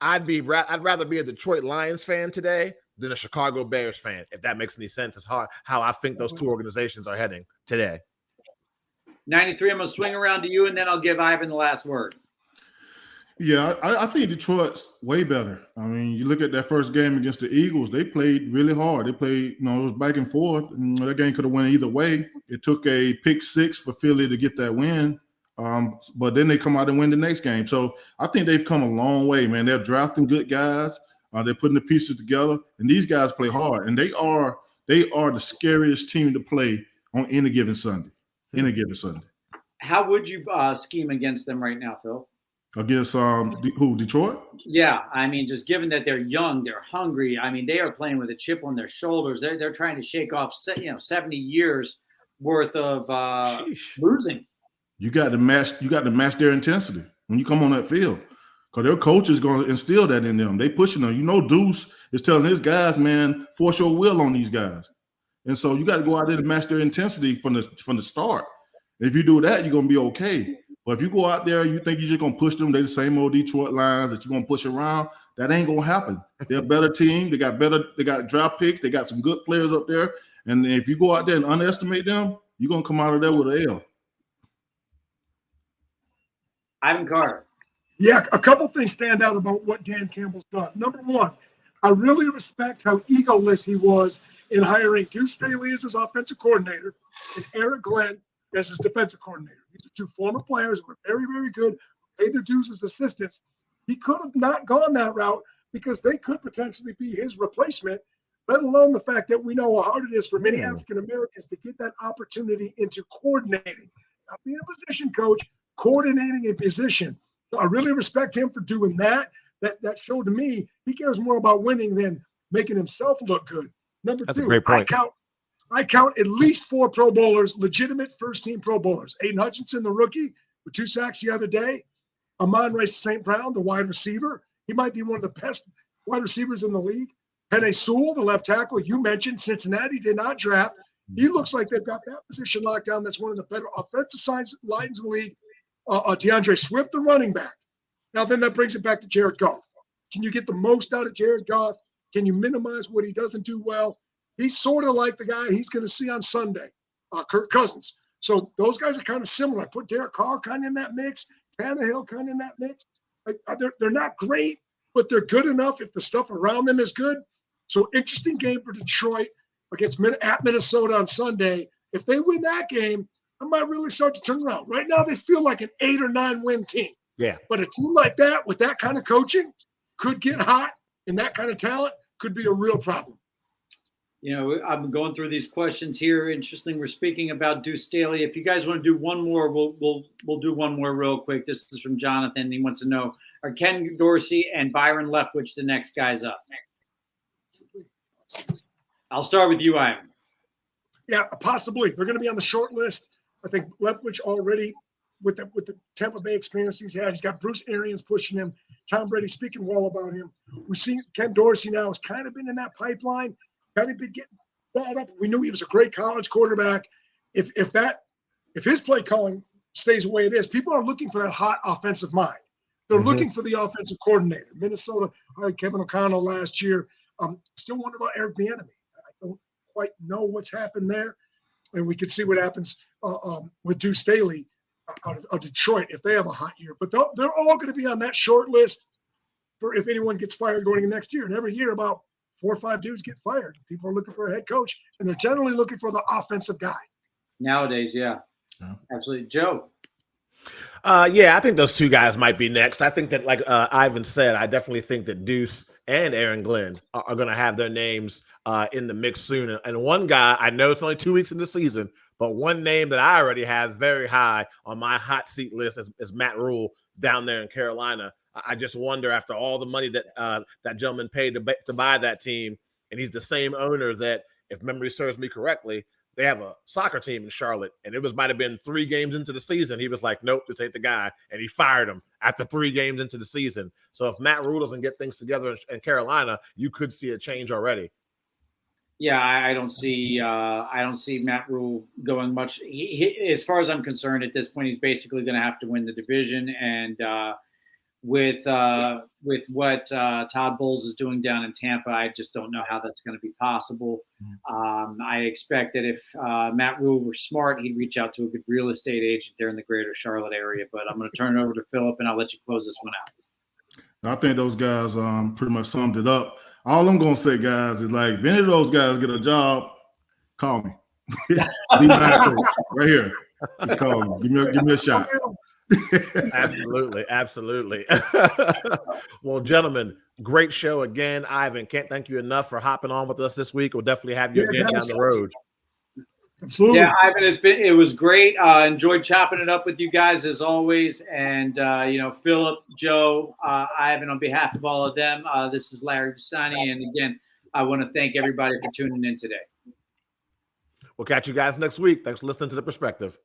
I'd rather be a Detroit Lions fan today than a Chicago Bears fan, if that makes any sense. It's hard how I think those two organizations are heading today. 93, I'm going to swing around to you, and then I'll give Ivan the last word. Yeah, I think Detroit's way better. I mean, you look at that first game against the Eagles, they played really hard. They played, it was back and forth, and that game could have went either way. It took a pick six for Philly to get that win, but then they come out and win the next game. So I think they've come a long way, man. They're drafting good guys. They're putting the pieces together, and these guys play hard, and they are the scariest team to play on any given Sunday. How would you scheme against them right now, Phil? Against who? Detroit? Yeah, I mean, just given that they're young, they're hungry. I mean, they are playing with a chip on their shoulders. They're trying to shake off 70 years worth of losing. You got to match their intensity when you come on that field. Because their coach is going to instill that in them. They pushing them. Deuce is telling his guys, man, force your will on these guys. And so you got to go out there and match their intensity from the start. And if you do that, you're going to be okay. But if you go out there, you think you're just going to push them, they're the same old Detroit Lions that you're going to push around, that ain't going to happen. They're a better team. They got draft picks. They got some good players up there. And if you go out there and underestimate them, you're going to come out of there with an L. Ivan Carter. Yeah, a couple things stand out about what Dan Campbell's done. Number one, I really respect how egoless he was in hiring Deuce Staley as his offensive coordinator and Eric Glenn as his defensive coordinator. These are two former players who were very, very good, paid their dues as assistants. He could have not gone that route because they could potentially be his replacement, let alone the fact that we know how hard it is for many African Americans to get that opportunity into coordinating. Not being a position coach, coordinating a position. So I really respect him for doing that. That showed to me he cares more about winning than making himself look good. Number two, I count at least 4 Pro Bowlers, legitimate first-team Pro Bowlers. Aiden Hutchinson, the rookie, with 2 sacks the other day. Amon-Ra St. Brown, the wide receiver. He might be one of the best wide receivers in the league. Penei Sewell, the left tackle, you mentioned Cincinnati did not draft. He looks like they've got that position locked down. That's one of the better offensive lines in the league. DeAndre Swift, the running back. Now, then that brings it back to Jared Goff. Can you get the most out of Jared Goff? Can you minimize what he doesn't do well? He's sort of like the guy he's going to see on Sunday, Kirk Cousins. So those guys are kind of similar. I put Derek Carr kind of in that mix, Tannehill kind of in that mix. They're not great, but they're good enough if the stuff around them is good. So interesting game for Detroit against at Minnesota on Sunday. If they win that game, I might really start to turn around. Right now, they feel like an 8 or 9 win team. Yeah. But a team like that with that kind of coaching could get hot, and that kind of talent could be a real problem. You know, I'm going through these questions here. Interesting. We're speaking about Deuce Staley. If you guys want to do one more, we'll do one more real quick. This is from Jonathan. He wants to know, are Ken Dorsey and Byron Leftwich the next guys up? I'll start with you, Ivan. Yeah, possibly. They're going to be on the short list. I think Leftwich already, with the Tampa Bay experience he's had, he's got Bruce Arians pushing him. Tom Brady speaking well about him. We've seen Ken Dorsey now has kind of been in that pipeline, kind of been getting brought up. We knew he was a great college quarterback. If his play calling stays the way it is, people are looking for that hot offensive mind. They're looking for the offensive coordinator. Minnesota hired Kevin O'Connell last year. Still wonder about Eric Bieniemy. I don't quite know what's happened there, and we could see what happens with Deuce Staley out of Detroit if they have a hot year. But they're all going to be on that short list for if anyone gets fired going into next year. And every year, about 4 or 5 dudes get fired. People are looking for a head coach, and they're generally looking for the offensive guy. Nowadays, yeah. Absolutely. Joe? Yeah, I think those 2 guys might be next. I think that, like Ivan said, I definitely think that Deuce and Aaron Glenn are going to have their names in the mix soon. And one guy, I know it's only 2 weeks in the season, but one name that I already have very high on my hot seat list is Matt Rule down there in Carolina. I just wonder, after all the money that that gentleman paid to buy that team, and he's the same owner that, if memory serves me correctly, they have a soccer team in Charlotte, and it might have been 3 games into the season. He was like, nope, this ain't the guy. And he fired him after 3 games into the season. So if Matt Rule doesn't get things together in Carolina, you could see a change already. Yeah, I don't see Matt Rule going much. He, as far as I'm concerned, at this point, he's basically going to have to win the division. And with what Todd Bowles is doing down in Tampa, I just don't know how that's going to be possible. I expect that if Matt Rule were smart, he'd reach out to a good real estate agent there in the greater Charlotte area. But I'm going to turn it over to Philip, and I'll let you close this one out. I think those guys pretty much summed it up. All I'm going to say, guys, is like, if any of those guys get a job, call me. Right here. Just call me. Give me a shot. Absolutely. Well, gentlemen, great show again. Ivan, can't thank you enough for hopping on with us this week. We'll definitely have you again down the road. Absolutely. Yeah, Ivan, it was great. Enjoyed chopping it up with you guys as always. And Philip, Joe, Ivan, on behalf of all of them, this is Larry Pisani. And again, I want to thank everybody for tuning in today. We'll catch you guys next week. Thanks for listening to The Perspective.